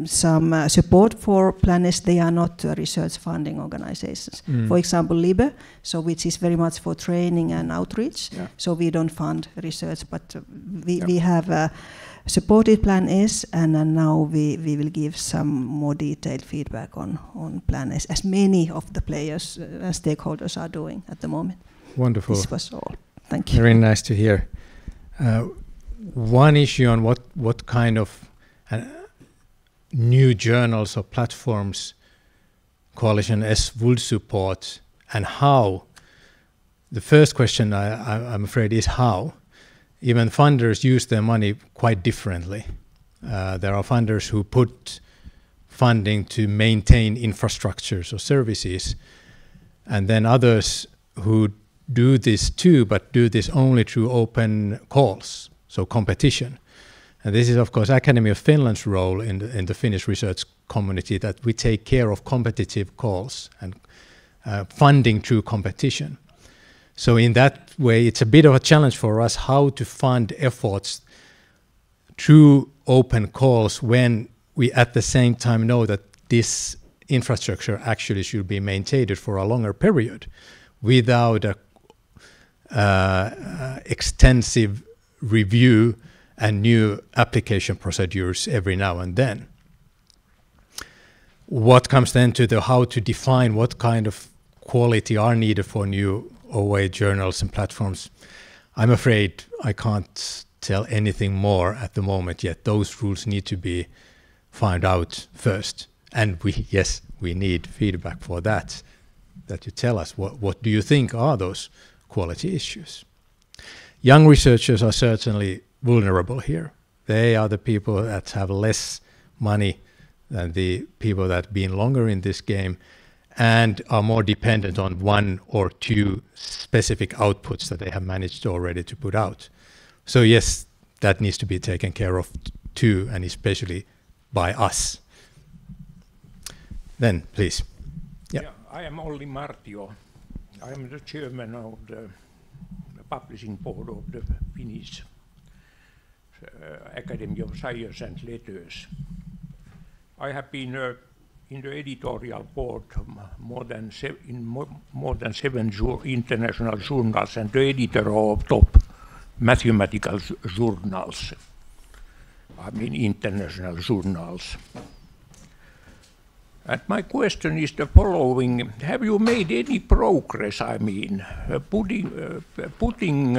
some support for Plan S, they are not research funding organizations. For example, LIBE, which is very much for training and outreach. Yeah. So we don't fund research, but we have supported Plan S, and now we will give some more detailed feedback on Plan S, as many of the players and stakeholders are doing at the moment. Wonderful. This was all. Thank you. Very nice to hear. One issue on what kind of new journals or platforms Coalition S would support, and how. The first question I'm afraid is how. Even funders use their money quite differently. There are funders who put funding to maintain infrastructures or services, and then others who do this too, but do this only through open calls, so competition. And this is, of course, Academy of Finland's role in the Finnish research community, that we take care of competitive calls and funding through competition. So in that way, it's a bit of a challenge for us how to fund efforts through open calls when we at the same time know that this infrastructure actually should be maintained for a longer period without a extensive review and new application procedures every now and then. What comes then to the how to define what kind of quality are needed for new OA journals and platforms, I'm afraid I can't tell anything more at the moment yet. Those rules need to be found out first. And we need feedback for that you tell us what do you think are those quality issues. Young researchers are certainly vulnerable here. They are the people that have less money than the people that have been longer in this game and are more dependent on one or two specific outputs that they have managed already to put out. So yes, that needs to be taken care of too, and especially by us. Then, please. Yeah, I am Olli Martio. I am the chairman of the publishing board of the Finnish Academy of Science and Letters. I have been in the editorial board more than 7 international journals and the editor of top mathematical journals. I mean international journals. And my question is the following: have you made any progress? I mean, putting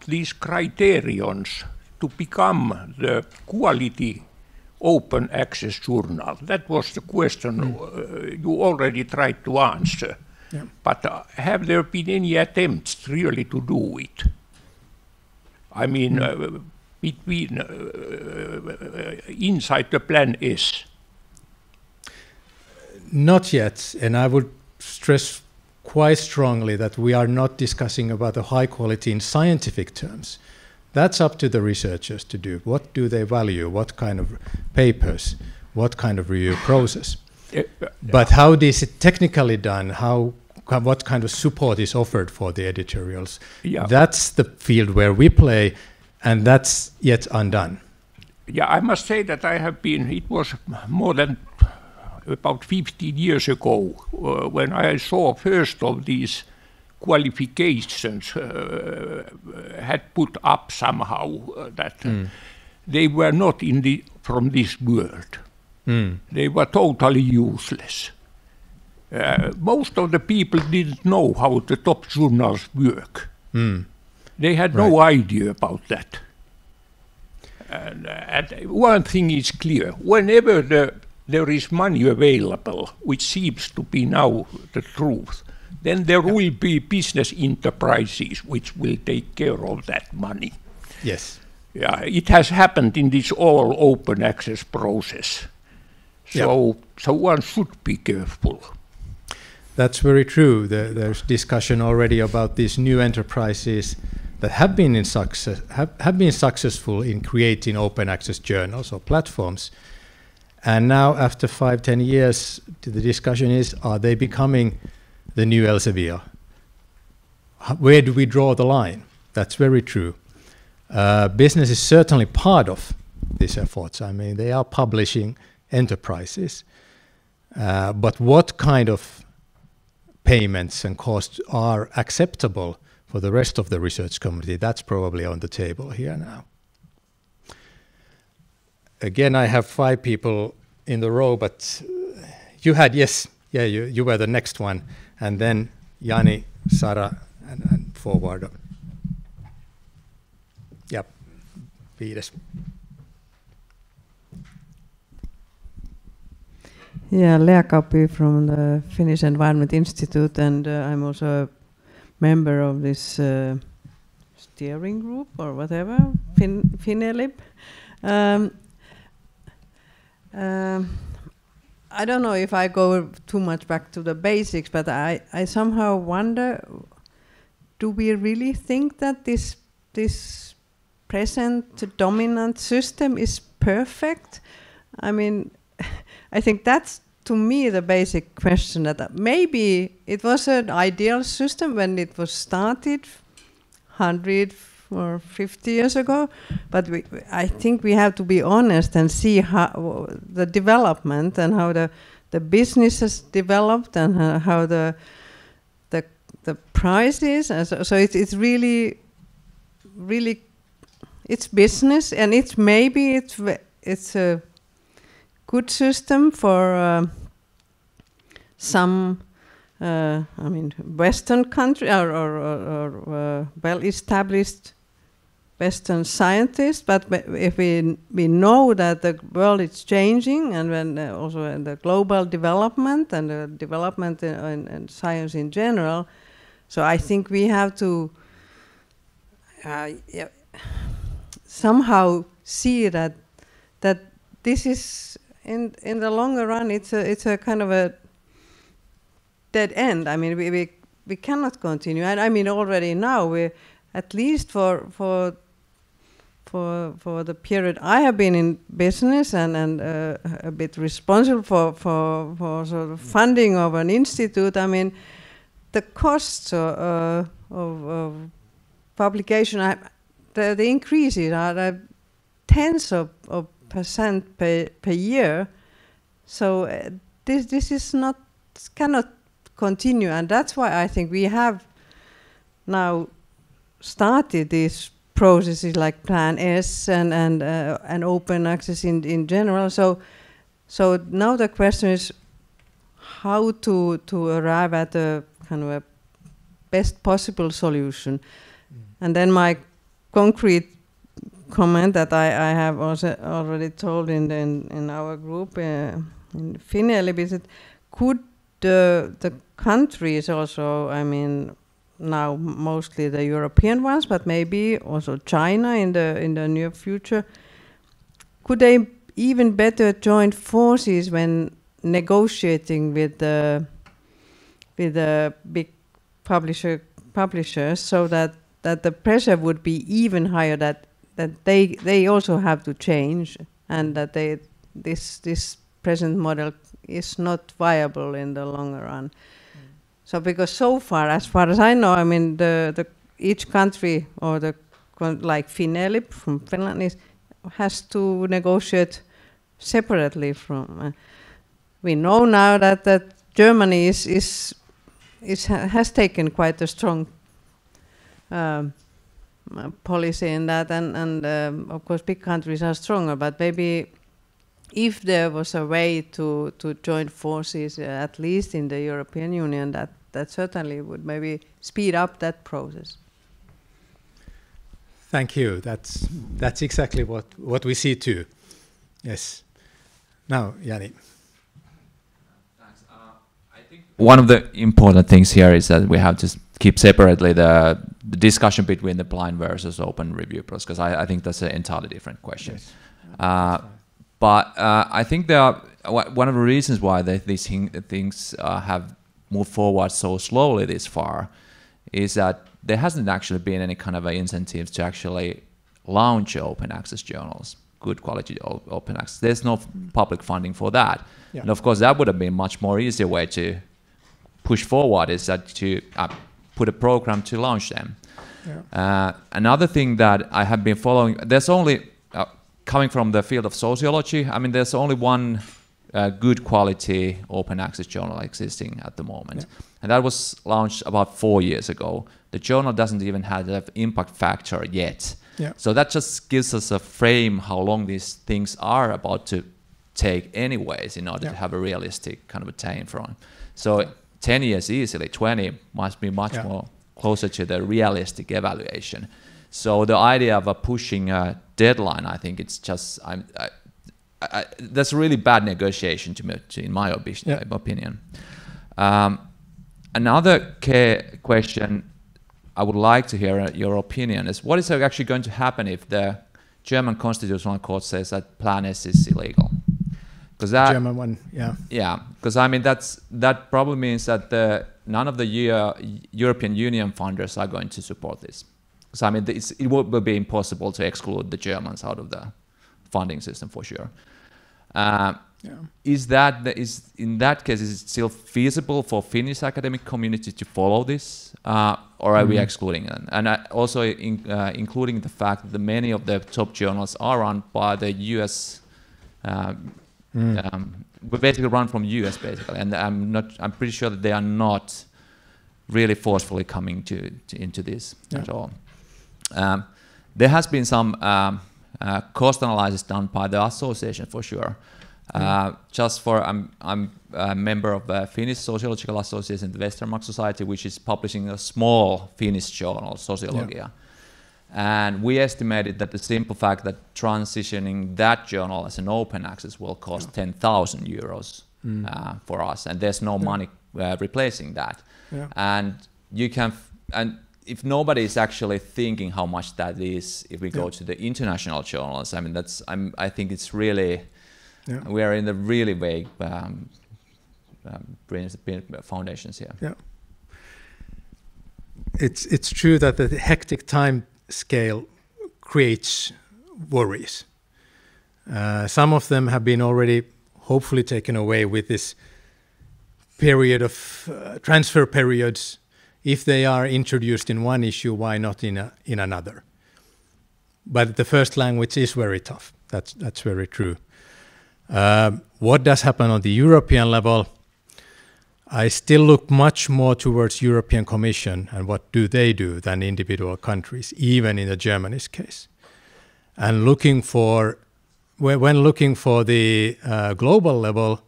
these criterions to become the quality open access journal? That was the question you already tried to answer. Yeah. But have there been any attempts really to do it? I mean, between inside the Plan S. Not yet, and I would stress quite strongly that we are not discussing about the high quality in scientific terms. That's up to the researchers to do. What do they value? What kind of papers? What kind of review process? But how is it technically done? What kind of support is offered for the editorials? Yeah. That's the field where we play, and that's yet undone. Yeah, I must say that I have been, it was more than about 15 years ago when I saw first of these qualifications had put up somehow that they were not from this world. They were totally useless. Most of the people didn't know how the top journals work. They had no idea about that. And one thing is clear: whenever there is money available, which seems to be now the truth, then there will be business enterprises which will take care of that money. Yes. Yeah, it has happened in this all open access process. So one should be careful. That's very true. There's discussion already about these new enterprises that have been successful in creating open access journals or platforms. And now, after 5-10 years, the discussion is: are they becoming the new Elsevier? Where do we draw the line? That's very true. Business is certainly part of these efforts. I mean, they are publishing enterprises. But what kind of payments and costs are acceptable for the rest of the research community? That's probably on the table here now. Again, I have 5 people in the row, but you had, you were the next one. And then Jani, Sara, and forward. Yep, viides. Yeah, Lea Kauppi from the Finnish Environment Institute, and I'm also a member of this steering group or whatever, Finelib. I don't know if I go too much back to the basics, but I somehow wonder, do we really think that this present dominant system is perfect? I mean, I think that's, to me, the basic question, that maybe it was an ideal system when it was started 100 or 50 years ago, but I think we have to be honest and see how the development and how the business has developed and how the prices, and so it's really it's business, and it's maybe it's a good system for some I mean Western country or well-established Western scientists, but if we know that the world is changing, and when also in the global development and the development in science in general, so I think we have to somehow see that this is in the longer run it's a kind of a dead end. I mean we cannot continue, and I mean already now we, at least for the period I have been in business and a bit responsible for sort of funding of an institute, I mean the costs of publication, the increases are tens of percent per year. So this is not, cannot continue, and that's why I think we have now started these processes like Plan S and open access in general. So now the question is how to arrive at a kind of a best possible solution. And then my concrete comment that I have also already told in our group in Finland is that could the countries also, I mean now mostly the European ones, but maybe also China in the near future, could they even better join forces when negotiating with the big publishers, so that the pressure would be even higher, that they also have to change, and that this present model is not viable in the longer run. So because so far as I know, I mean the each country or like Finland from Finland has to negotiate separately from. We know now that Germany has taken quite a strong policy in that, and of course big countries are stronger, but maybe if there was a way to join forces, at least in the European Union, that certainly would maybe speed up that process. Thank you. That's exactly what we see too. Yes. Now, Jani. Thanks. I think one of the important things here is that we have to keep separately the discussion between the blind versus open review process, because I think that's an entirely different question. Yes. But I think there are one of the reasons why these things have moved forward so slowly this far is that there hasn't actually been any kind of incentives to actually launch open access journals, good quality open access. There's no public funding for that. Yeah. And of course that would have been much more easier way to push forward, is that to put a program to launch them. Yeah. Another thing that I have been following, there's only coming from the field of sociology, I mean, there's only one good quality open access journal existing at the moment. Yeah. And that was launched about 4 years ago. The journal doesn't even have the impact factor yet. Yeah. So that just gives us a frame how long these things are about to take anyways in order to have a realistic kind of a time frame. So 10 years easily, 20 must be much more closer to the realistic evaluation. So the idea of pushing a deadline, I think it's just that's a really bad negotiation in my opinion. Another question I would like to hear your opinion is, what is actually going to happen if the German Constitutional Court says that Plan S is illegal? Because that German one, yeah. Because I mean that probably means that none of the European Union funders are going to support this. So I mean, it will be impossible to exclude the Germans out of the funding system for sure. Is in that case, is it still feasible for Finnish academic community to follow this, or are we excluding it? And also including the fact that many of the top journals are run by the U.S. Basically run from U.S. basically, and I'm pretty sure that they are not really forcefully coming into this at all. There has been some cost analysis done by the association for sure. Just for I'm a member of the Finnish Sociological Association, the Westermark Society, which is publishing a small Finnish journal, Sociologia. And we estimated that the simple fact that transitioning that journal as an open access will cost 10,000 euros for us, and there's no money replacing that. And you can, and if nobody is actually thinking how much that is, if we go to the international journals, I mean I think it's really. We are in the really vague foundations here. Yeah, it's true that the hectic time scale creates worries. Some of them have been already hopefully taken away with this period of transfer periods. If they are introduced in one issue, why not in another? But the first language is very tough. That's very true. What does happen on the European level? I still look much more towards European Commission and what do they do than individual countries, even in the Germany's case. And when looking for the global level,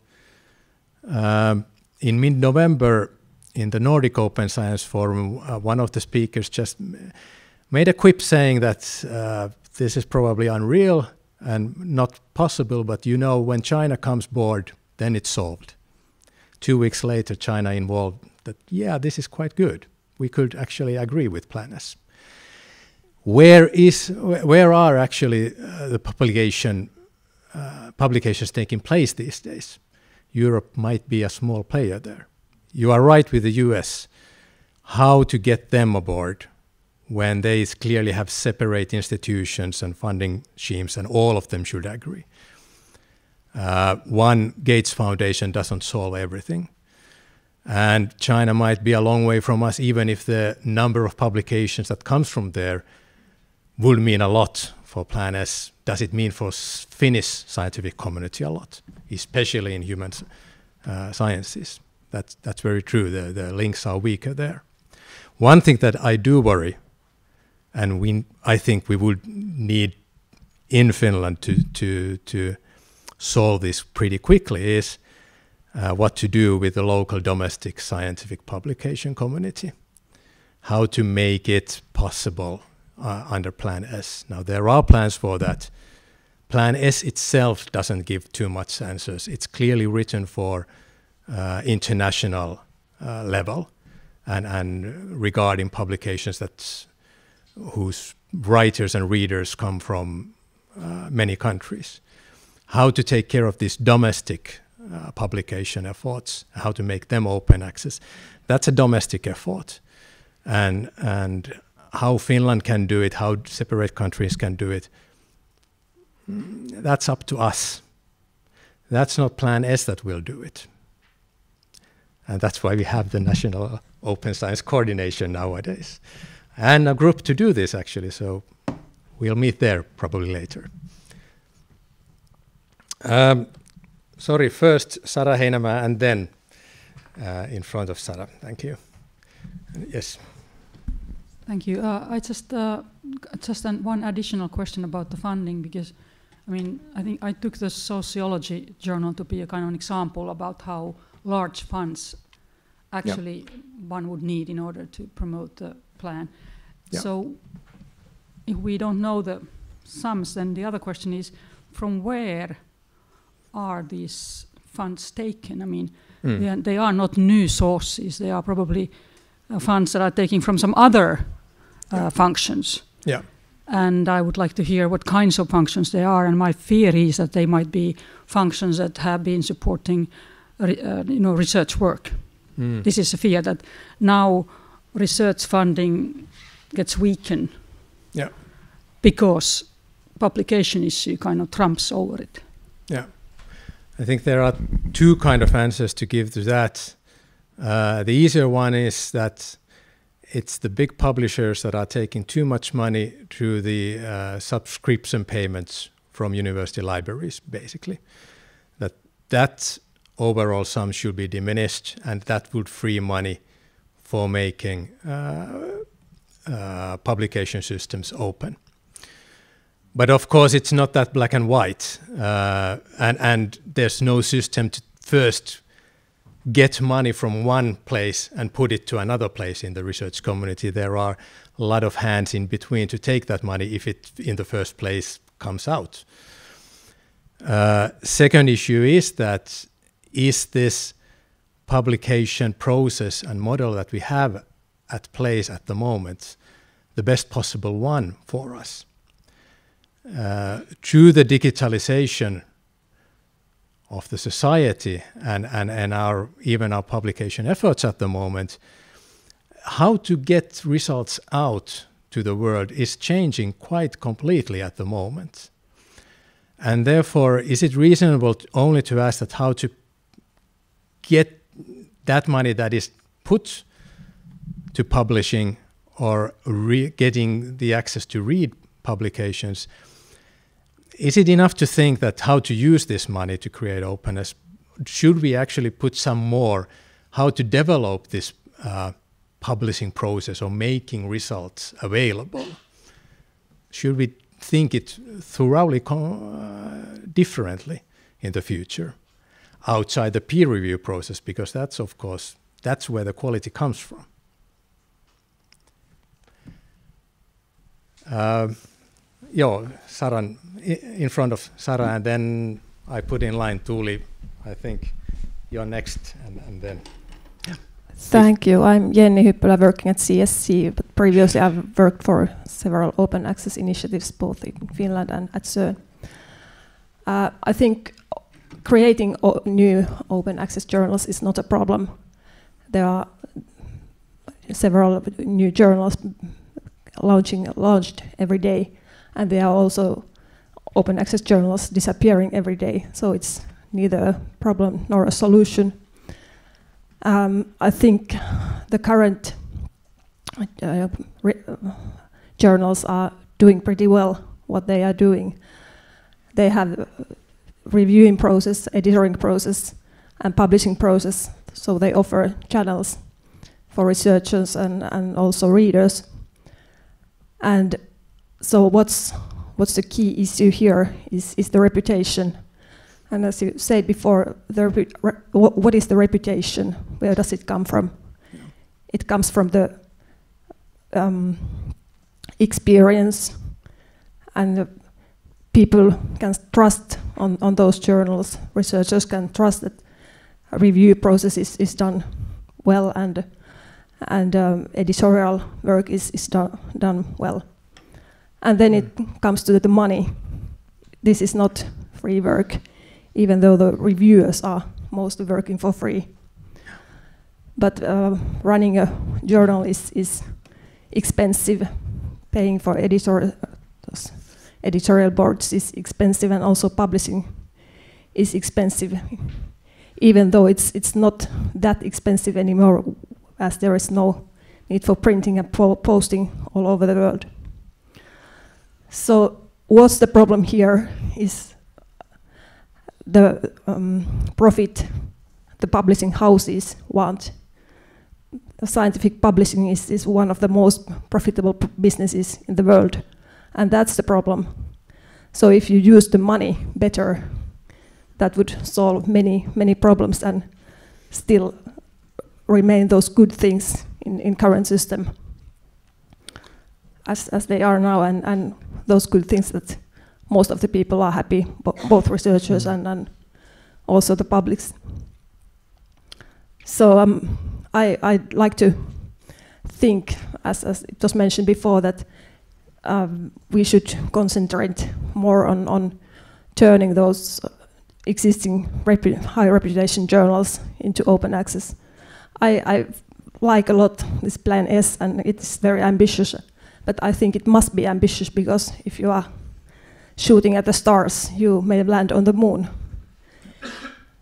in mid-November in the Nordic Open Science Forum, one of the speakers just made a quip saying that this is probably unreal and not possible, but when China comes board, then it's solved. 2 weeks later, China involved that, this is quite good. We could actually agree with Plan S. Where are actually the publications taking place these days? Europe might be a small player there. You are right with the US. How to get them aboard when they clearly have separate institutions and funding schemes, and all of them should agree. One Gates Foundation doesn't solve everything. And China might be a long way from us, even if the number of publications that comes from there would mean a lot for Plan S. Does it mean for Finnish scientific community a lot, especially in human sciences? That's very true. The links are weaker there. One thing that I do worry, and I think we would need in Finland to solve this pretty quickly, is what to do with the local domestic scientific publication community. How to make it possible under Plan S. Now, there are plans for that. Plan S itself doesn't give too much answers. It's clearly written for international level and regarding publications whose writers and readers come from many countries. How to take care of these domestic publication efforts, how to make them open access. That's a domestic effort. And how Finland can do it, how separate countries can do it, that's up to us. That's not Plan S that will do it. And that's why we have the National Open Science Coordination nowadays. And a group to do this, actually, so we'll meet there probably later. Sorry, first Sara Heinämaa and then in front of Sara. Thank you. Yes. Thank you. I just one additional question about the funding, because I think I took the sociology journal to be a kind of an example about how large funds actually one would need in order to promote the plan. So if we don't know the sums, then the other question is, from where are these funds taken? They are not new sources. They are probably funds that are taken from some other functions. Yeah. And I would like to hear what kinds of functions they are. And my fear is that they might be functions that have been supporting, research work. This is a fear that now research funding gets weakened Yeah. Because publication issue kind of trumps over it. Yeah. I think there are two kind of answers to give to that. The easier one is that it's the big publishers that are taking too much money through the subscription payments from university libraries, basically. That overall sum should be diminished, and that would free money for making publication systems open. But of course, it's not that black and white, and there's no system to first get money from one place and put it to another place in the research community. There are a lot of hands in between to take that money if it in the first place comes out. Second issue is that is this publication process and model that we have at place at the moment the best possible one for us? Through the digitalization of the society and even our publication efforts at the moment, how to get results out to the world is changing quite completely at the moment. And therefore, is it reasonable only to ask that how to get that money that is put to publishing or getting the access to read publications? Is it enough to think that how to use this money to create openness? Should we actually put some more how to develop this publishing process or making results available? Should we think it thoroughly differently in the future outside the peer review process? Because that's, of course, that's where the quality comes from. Saran, in front of Sara, and then I put in line Tuuli. I think you're next, and then. Yeah. Thank you. I'm Jenny Hyppölä, working at CSC, but previously I've worked for several open access initiatives, both in Finland and at CERN. I think creating new open access journals is not a problem. There are several new journals launched every day. And there are also open access journals disappearing every day, so it's neither a problem nor a solution. I think the current journals are doing pretty well what they are doing. They have reviewing process, editing process, and publishing process, so they offer channels for researchers and also readers. And so what's the key issue here is the reputation. And as you said before, what is the reputation? Where does it come from? Yeah. It comes from the experience, and people can trust on those journals. Researchers can trust that a review process is done well, and editorial work is done well. And then it comes to the money. This is not free work, even though the reviewers are mostly working for free. But running a journal is expensive. Paying for editorial boards is expensive, and also publishing is expensive, even though it's not that expensive anymore, as there is no need for printing and posting all over the world. So what's the problem here is the profit the publishing houses want. Scientific publishing is one of the most profitable businesses in the world, and that's the problem. So if you use the money better, that would solve many problems and still remain those good things in current system as they are now, and those good things that most of the people are happy, both researchers and also the publics. So I'd like to think, as it was mentioned before, that we should concentrate more on turning those existing high reputation journals into open access. I like a lot this Plan S, and it's very ambitious, but I think it must be ambitious, because if you are shooting at the stars, you may land on the moon.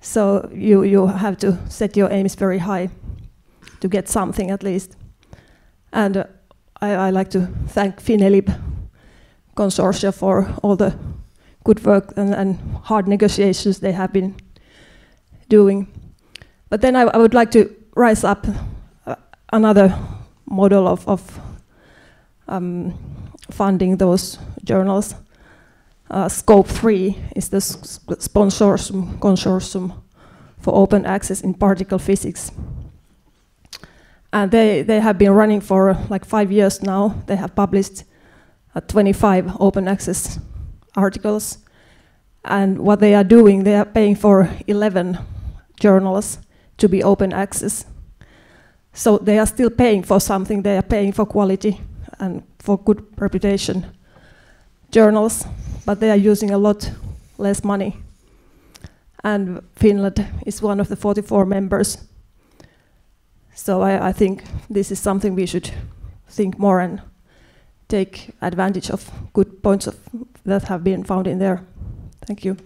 So you have to set your aims very high to get something at least. And I like to thank Finelib Consortium for all the good work and hard negotiations they have been doing. But then I would like to rise up another model of funding those journals. Scope 3 is the consortium for open access in particle physics. And they have been running for like 5 years now. They have published 25 open access articles. And what they are doing, they are paying for 11 journals to be open access. So they are still paying for something. They are paying for quality and for good reputation journals, but they are using a lot less money. And Finland is one of the 44 members. So I think this is something we should think more and take advantage of good points that have been found in there. Thank you.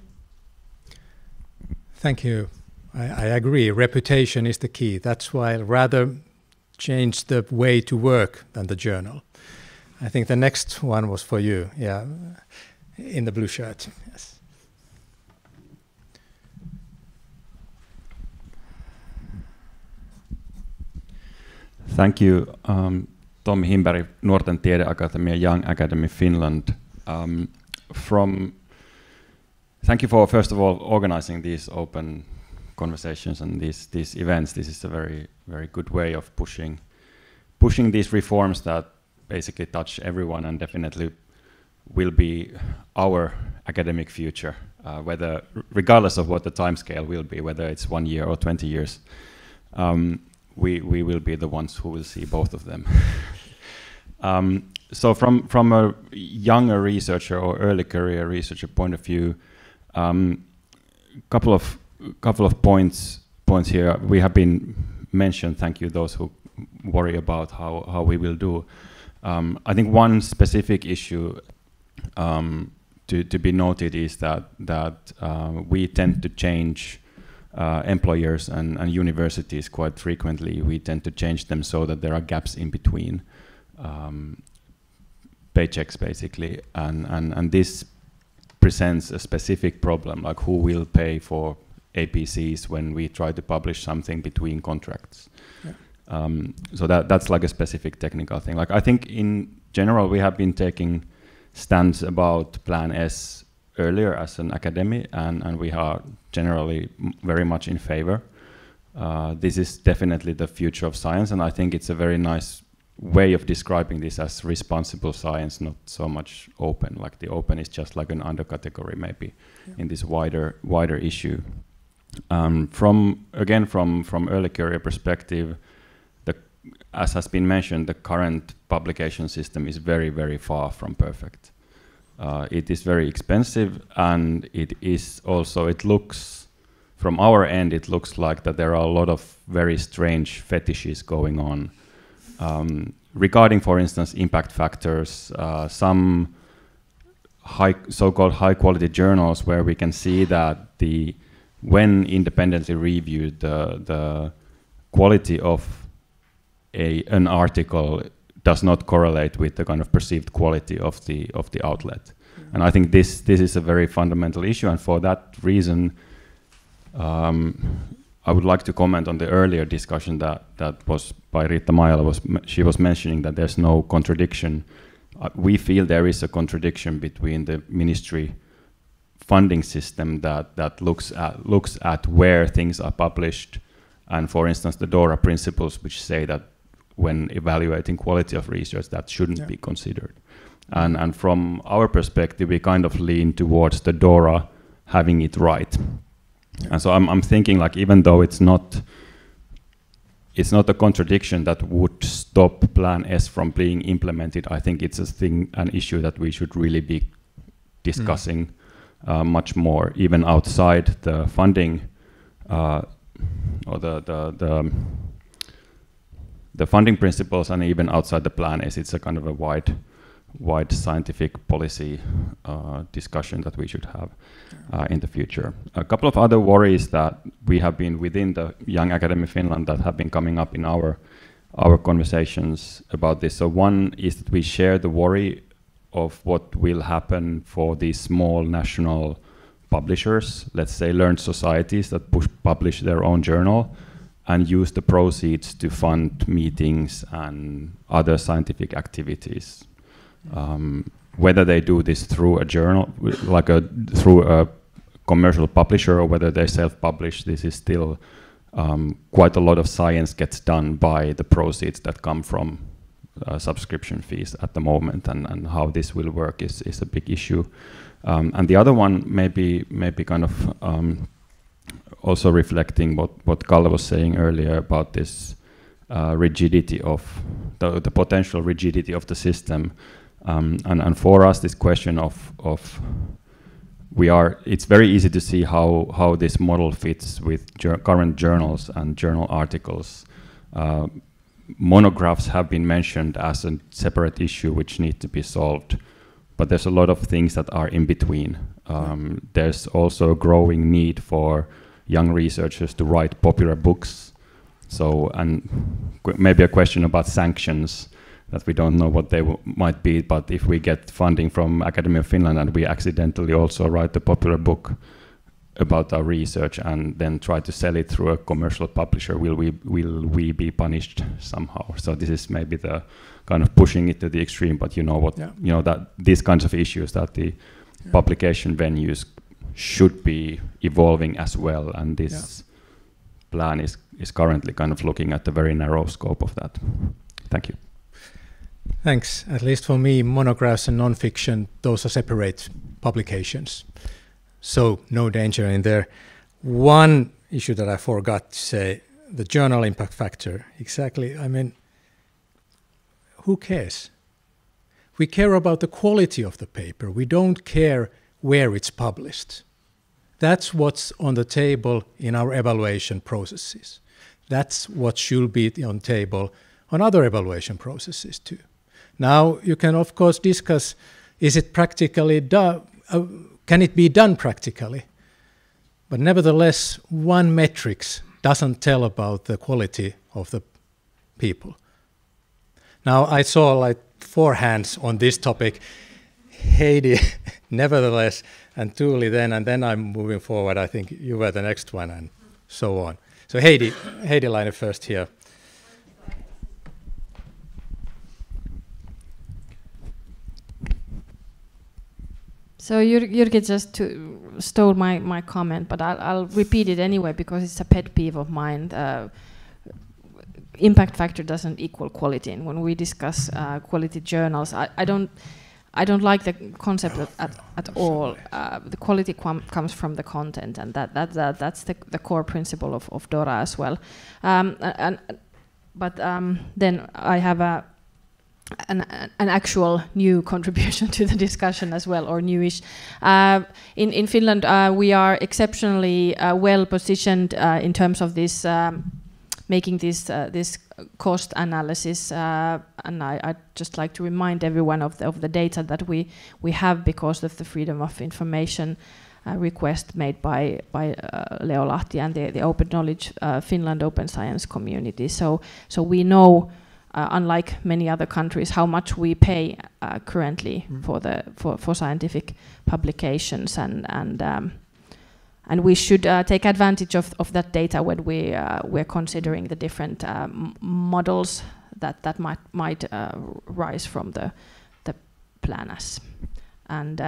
Thank you. I agree. Reputation is the key. That's why I'd rather change the way to work than the journal. I think the next one was for you. Yeah, in the blue shirt. Yes. Thank you. Tommi Himberg, Nuorten Tiedeakatemia, Young Academy Finland. Thank you for, first of all, organizing these open conversations and these events. This is a very, very good way of pushing these reforms that basically touch everyone and definitely will be our academic future, regardless of what the timescale will be, whether it's 1 year or 20 years. We will be the ones who will see both of them. So from a younger researcher or early career researcher point of view, couple of points here. We have been mentioned. Thank you, those who worry about how we will do. I think one specific issue to be noted is that we tend to change employers and universities quite frequently. We tend to change them so that there are gaps in between paychecks, basically, and this presents a specific problem, like who will pay for APCs when we try to publish something between contracts. Yeah. So that's like a specific technical thing. Like I think in general we have been taking stands about Plan S earlier as an academy, and we are generally very much in favor. This is definitely the future of science, and I think it's a very nice way of describing this as responsible science, not so much open. Like the open is just like an undercategory maybe in this wider issue. From early career perspective, as has been mentioned, the current publication system is very, very far from perfect. It is very expensive, and it looks, from our end, it looks like that there are a lot of very strange fetishes going on. Regarding, for instance, impact factors, some so-called high-quality journals where we can see that when independently reviewed, the quality of an article does not correlate with the kind of perceived quality of the outlet. Mm-hmm. And I think this is a very fundamental issue, and for that reason, I would like to comment on the earlier discussion that was by Riitta Maijala. She was mentioning that there's no contradiction. We feel there is a contradiction between the ministry funding system that looks at where things are published, and for instance the DORA principles, which say that when evaluating quality of research, that shouldn't be considered. And from our perspective, we kind of lean towards the DORA having it right. And so I'm thinking, like, even though it's not a contradiction that would stop Plan S from being implemented, I think it's an issue that we should really be discussing much more, even outside the funding or the funding principles, and even outside the Plan S. It's a kind of a wide scientific policy discussion that we should have in the future. A couple of other worries that we have been within the Young Academy Finland that have been coming up in our conversations about this. So one is that we share the worry of what will happen for these small national publishers, let's say learned societies that publish their own journal and use the proceeds to fund meetings and other scientific activities. Whether they do this through a journal, through a commercial publisher, or whether they self-publish, this is still quite a lot of science gets done by the proceeds that come from subscription fees at the moment, and how this will work is a big issue. And the other one maybe kind of also reflecting what Kalle was saying earlier about this rigidity of the potential rigidity of the system. And for us, this question of it's very easy to see how this model fits with current journals and journal articles. Monographs have been mentioned as a separate issue which need to be solved, but there's a lot of things that are in between. There's also a growing need for young researchers to write popular books. So, and maybe a question about sanctions, that we don't know what they might be, but if we get funding from Academy of Finland and we accidentally also write a popular book about our research and then try to sell it through a commercial publisher, will we be punished somehow? So this is maybe the kind of pushing it to the extreme, but you know that these kinds of issues that the publication venues should be evolving as well, and this plan is currently kind of looking at the very narrow scope of that. Thank you. Thanks. At least for me, monographs and non-fiction, those are separate publications. So no danger in there. One issue that I forgot to say, the journal impact factor. Exactly. I mean, who cares? We care about the quality of the paper. We don't care where it's published. That's what's on the table in our evaluation processes. That's what should be on the table on other evaluation processes too. Now, you can, of course, discuss, is it practically done? Can it be done practically? But nevertheless, one metrics doesn't tell about the quality of the people. Now, I saw like 4 hands on this topic. Heidi, nevertheless, and Tuuli then, and then I'm moving forward. I think you were the next one, and so on. So Heidi Laine first here. So Jyrki just stole my comment, but I'll repeat it anyway because it's a pet peeve of mine. Impact factor doesn't equal quality, and when we discuss quality journals, I don't like the concept at all. The quality comes from the content, and that's the core principle of DORA as well. But then I have an actual new contribution to the discussion as well, or newish. In Finland, we are exceptionally well positioned in terms of this making this cost analysis, and I'd just like to remind everyone of the data that we have because of the freedom of information request made by Leo Lahti and the Open Knowledge Finland Open Science community. So we know, unlike many other countries, how much we pay currently for scientific publications, and we should take advantage of that data when we're considering the different models that might rise from the planners. And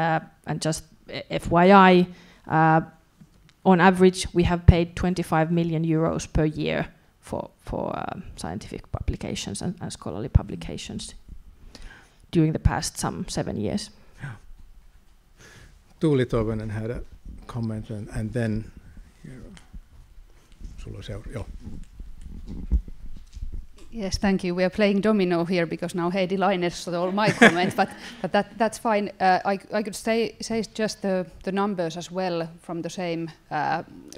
just FYI, on average, we have paid 25 million euros per year for scientific publications and scholarly publications during the past some 7 years. Tuuli Toivonen had a comment, and then Yes, thank you. We are playing domino here because now Heidi Laine stole my comment, but that's fine. I could say just the numbers as well from the same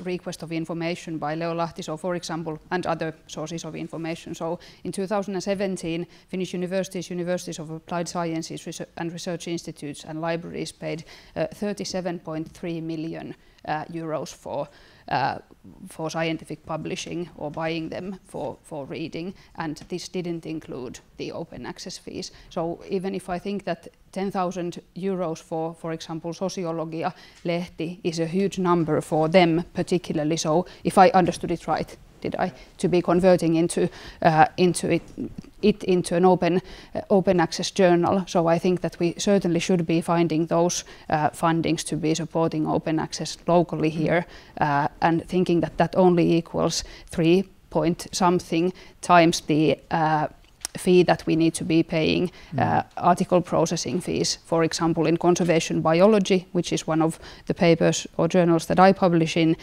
request of information by Leo Lahti, for example, and other sources of information. So in 2017, Finnish universities of applied sciences and research institutes and libraries paid 37.3 million euros for scientific publishing or buying them for reading, and this didn't include the open access fees. So even if I think that 10,000 euros for example, Sociologia Lehti is a huge number for them particularly, so if I understood it right, did I, to be converting into an open access journal. So I think that we certainly should be finding those fundings to be supporting open access locally here, and thinking that only equals 3 point something times the fee that we need to be paying, article processing fees, for example, in conservation biology, which is one of the papers or journals that I publish in,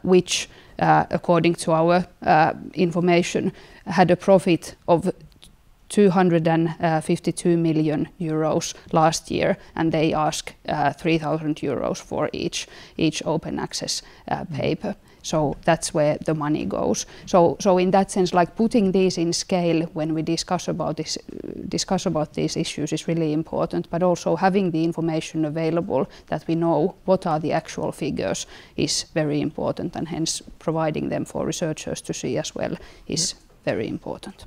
which according to our information had a profit of 252 million euros last year, and they ask 3,000 euros for each open access paper. So that's where the money goes. So in that sense, like putting these in scale when we discuss about these issues is really important, but also having the information available that we know what are the actual figures is very important, and hence providing them for researchers to see as well is very important.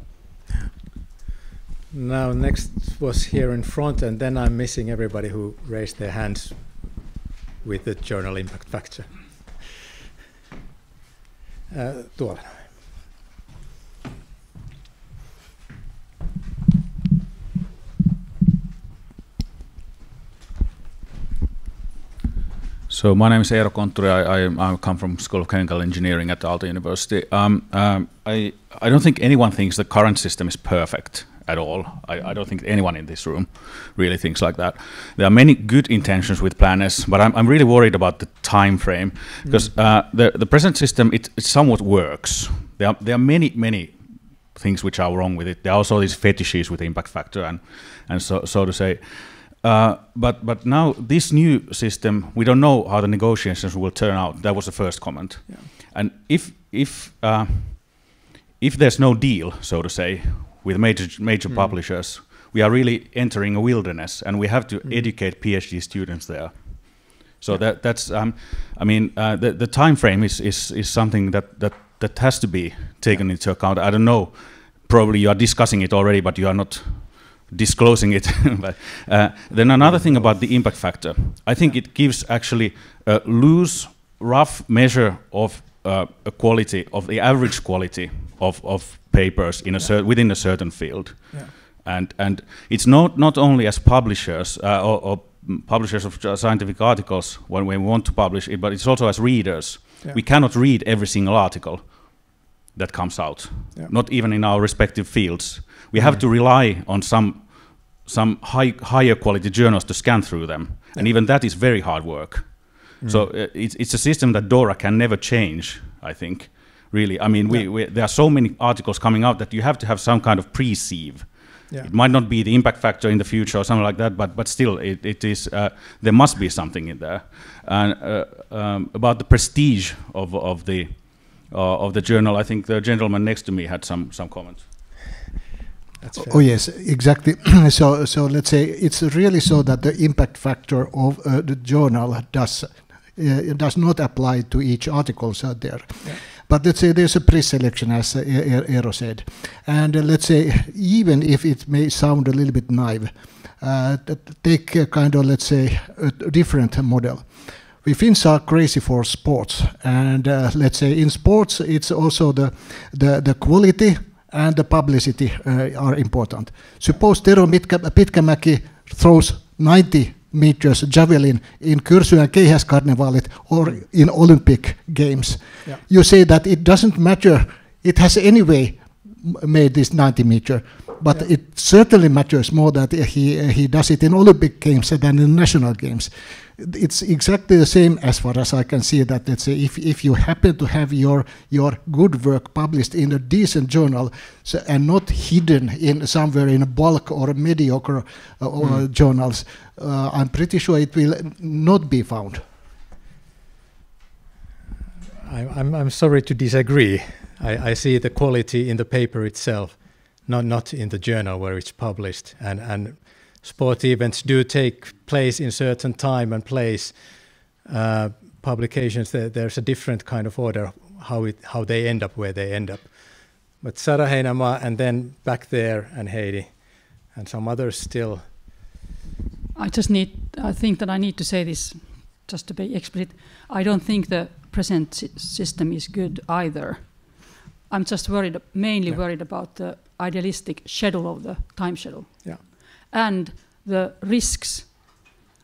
Now next was here in front, and then I'm missing everybody who raised their hands with the journal impact factor. Tuolla. So my name is Eero Kontturi. I come from School of Chemical Engineering at Aalto University. I don't think anyone thinks the current system is perfect at all. I don't think anyone in this room really thinks like that. There are many good intentions with Plan S, but I'm really worried about the time frame, because the present system, it somewhat works. There are many things which are wrong with it. There are also these fetishes with impact factor and so to say. But now this new system, we don't know how the negotiations will turn out. That was the first comment. Yeah. And if there's no deal, so to say, with major publishers, we are really entering a wilderness, and we have to educate PhD students there. So that's the time frame is something that has to be taken into account. I don't know. Probably you are discussing it already, but you are not disclosing it. But, then another thing about the impact factor, I think it gives actually a loose, rough measure of a quality, of the average quality of papers in within a certain field. And it's not only as publishers or publishers of scientific articles when we want to publish it, but it's also as readers. We cannot read every single article that comes out, not even in our respective fields. We have to rely on some higher quality journals to scan through them, and even that is very hard work. So it's a system that DORA can never change, I think. Really, I mean, there are so many articles coming out that you have to have some kind of pre-sieve. It might not be the impact factor in the future or something like that, but still, it is. There must be something in there. And about the prestige of the journal, I think the gentleman next to me had some comments. Oh yes, exactly. So let's say it's really so that the impact factor of the journal does not apply to each article out there. But let's say there's a pre-selection, as Eero said. And let's say, even if it may sound a little bit naive, take a kind of, let's say, a different model. We Finns are crazy for sports. And let's say in sports, it's also the quality and the publicity are important. Suppose Tero Pitkämäki throws 90 meters javelin in Kyrsyn keihäskarnevaalit or in Olympic Games. You say that it doesn't matter. It has anyway made this 90 meter. But it certainly matters more that he does it in Olympic Games than in national games. It's exactly the same as far as I can see that, let's say, if you happen to have your good work published in a decent journal and not hidden in somewhere in a bulk or a mediocre journals, I'm pretty sure it will not be found. I'm sorry to disagree. I see the quality in the paper itself, not in the journal where it's published. And sport events do take place in certain time and place. Publications, there's a different kind of order how they end up where they end up. But Sara Heinama, and then back there, and Heidi, and some others still. I think that I need to say this just to be explicit. I don't think the present system is good either. I'm just mainly worried about the idealistic schedule of the time schedule. Yeah. And the risks.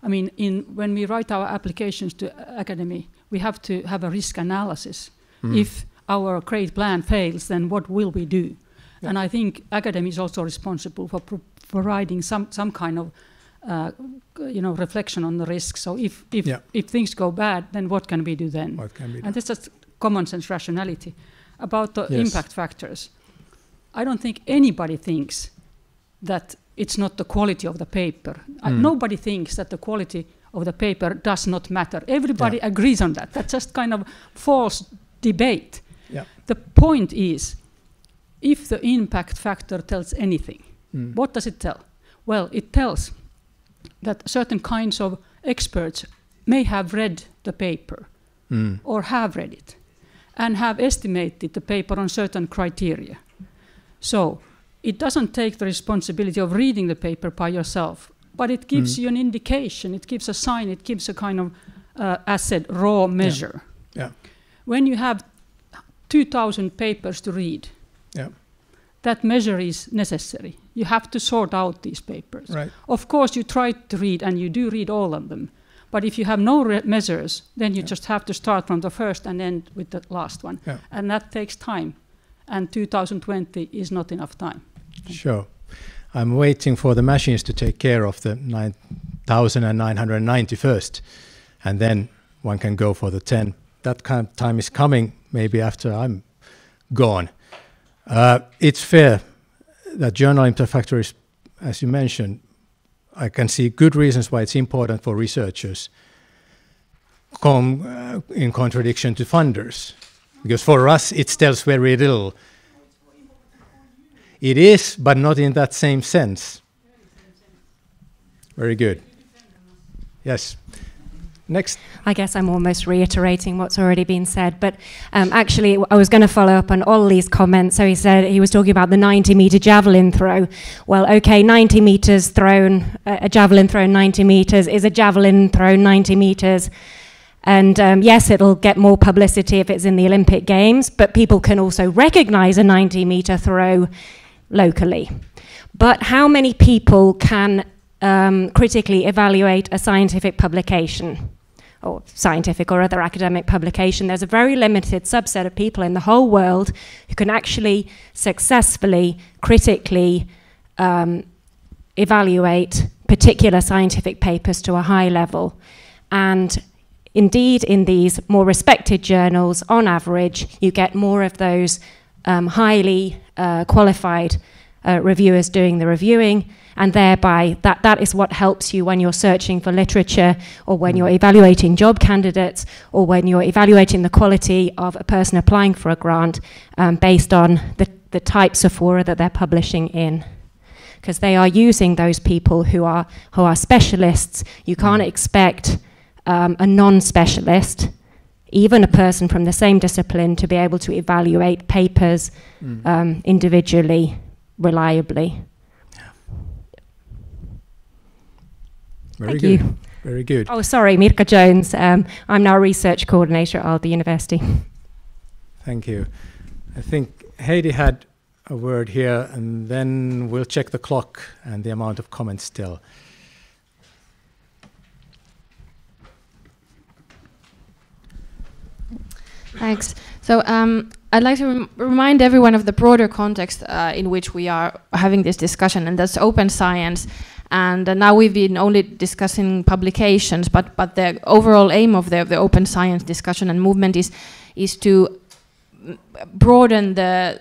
I mean, when we write our applications to academy, we have to have a risk analysis. If our great plan fails, then what will we do? Yeah. And I think academy is also responsible for providing some kind of reflection on the risk. So if things go bad, then what can we do then? What can we do? And that's just common sense rationality. About the impact factors, I don't think anybody thinks that it's not the quality of the paper. Nobody thinks that the quality of the paper does not matter. Everybody agrees on that. That's just kind of false debate. Yeah. The point is, if the impact factor tells anything, what does it tell? Well, it tells that certain kinds of experts may have read the paper or have read it and have estimated the paper on certain criteria. So it doesn't take the responsibility of reading the paper by yourself, but it gives you an indication, it gives a sign, it gives a kind of, as said, raw measure. Yeah. When you have 2,000 papers to read, that measure is necessary. You have to sort out these papers. Right. Of course, you try to read, and you do read all of them. But if you have no measures, then you just have to start from the first and end with the last one. Yeah. And that takes time. And 2020 is not enough time. Sure. I'm waiting for the machines to take care of the 9,990 first. And then one can go for the 10. That kind of time is coming, maybe after I'm gone. It's fair that journal impact factor is, as you mentioned, I can see good reasons why it's important for researchers in contradiction to funders. Because for us, it tells very little. It is, but not in that same sense. Very good. Yes. Next. I guess I'm almost reiterating what's already been said, but actually I was going to follow up on Olli's comment. So he was talking about the 90-meter javelin throw. Well, okay, 90 meters thrown, a javelin thrown 90 meters is a javelin thrown 90 meters. And yes, it'll get more publicity if it's in the Olympic Games, but people can also recognize a 90-meter throw locally. But how many people can critically evaluate a scientific publication, or scientific or other academic publication? There's a very limited subset of people in the whole world who can actually successfully, critically evaluate particular scientific papers to a high level. And indeed, in these more respected journals, on average, you get more of those highly qualified reviewers doing the reviewing, and thereby that is what helps you when you're searching for literature, or when you're evaluating job candidates, or when you're evaluating the quality of a person applying for a grant based on the types of fora that they're publishing in. Because they are using those people who are specialists. You can't expect a non-specialist, even a person from the same discipline, to be able to evaluate papers individually, reliably. Very good. You. Very good. Oh, sorry, Mirka Jones. I'm now research coordinator at the university. Thank you. I think Heidi had a word here, and then we'll check the clock and the amount of comments still. Thanks. So I'd like to remind everyone of the broader context in which we are having this discussion, and that's open science. And now we've been only discussing publications, but the overall aim of the open science discussion and movement is to broaden the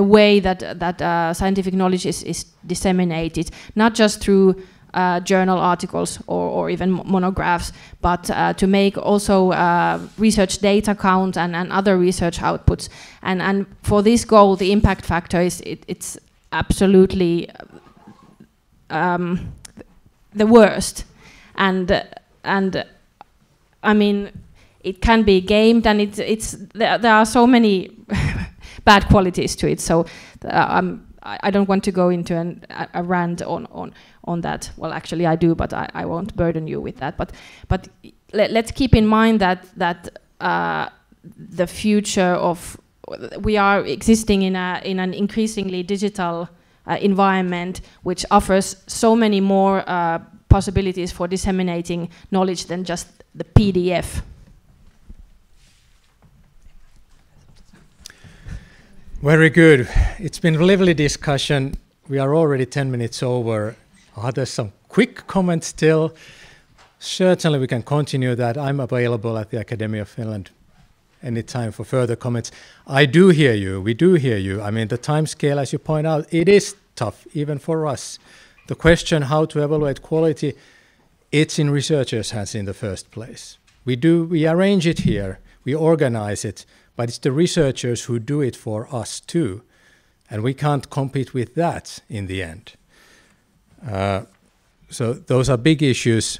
way that scientific knowledge is disseminated, not just through journal articles or even monographs, but to make also research data count and other research outputs. And for this goal, the impact factor it's absolutely the worst. And I mean, it can be gamed, and there are so many bad qualities to it. So I don't want to go into a rant on that. Well, actually I do, but I won't burden you with that. But let's keep in mind that the future of we are existing in an increasingly digital environment, which offers so many more possibilities for disseminating knowledge than just the PDF. Very good. It's been a lively discussion. We are already 10 minutes over. Are there some quick comments still? Certainly we can continue that. I'm available at the Academy of Finland anytime for further comments. I do hear you. We do hear you. I mean, the time scale, as you point out, it is tough, even for us. The question how to evaluate quality, it's in researchers' hands in the first place. We arrange it here. We organize it. But it's the researchers who do it for us too. And we can't compete with that in the end. So those are big issues.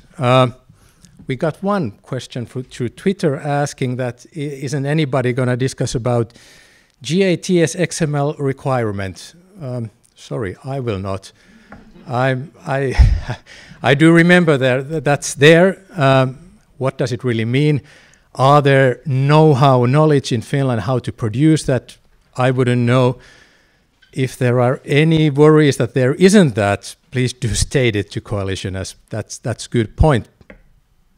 We got one question through Twitter asking that isn't anybody going to discuss about GATS XML requirement? Sorry, I will not. I do remember that's there. What does it really mean? Are there know-how, knowledge in Finland how to produce that? I wouldn't know. If there are any worries that there isn't that, please do state it to Coalition, as that's a good point,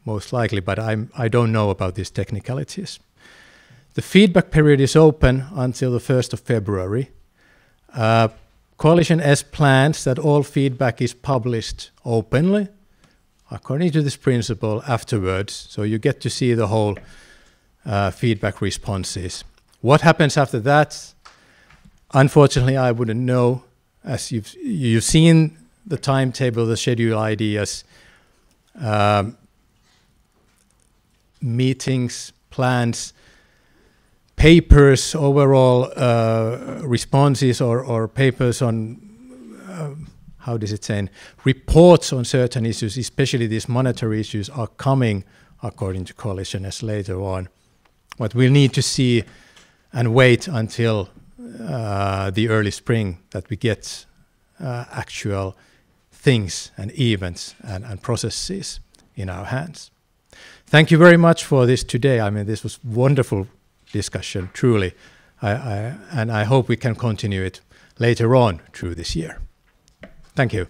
most likely, but I don't know about these technicalities. The feedback period is open until the 1st of February. Coalition S plans that all feedback is published openly, according to this principle, afterwards, so you get to see the whole feedback responses. What happens after that? Unfortunately, I wouldn't know. As you've seen the timetable, the schedule ideas, meetings, plans, papers, overall responses or papers on how does it say? Reports on certain issues, especially these monetary issues, are coming according to Coalition as later on. But we'll need to see and wait until the early spring that we get actual things and events and processes in our hands. Thank you very much for this today. I mean, this was wonderful discussion, truly. And I hope we can continue it later on through this year. Thank you.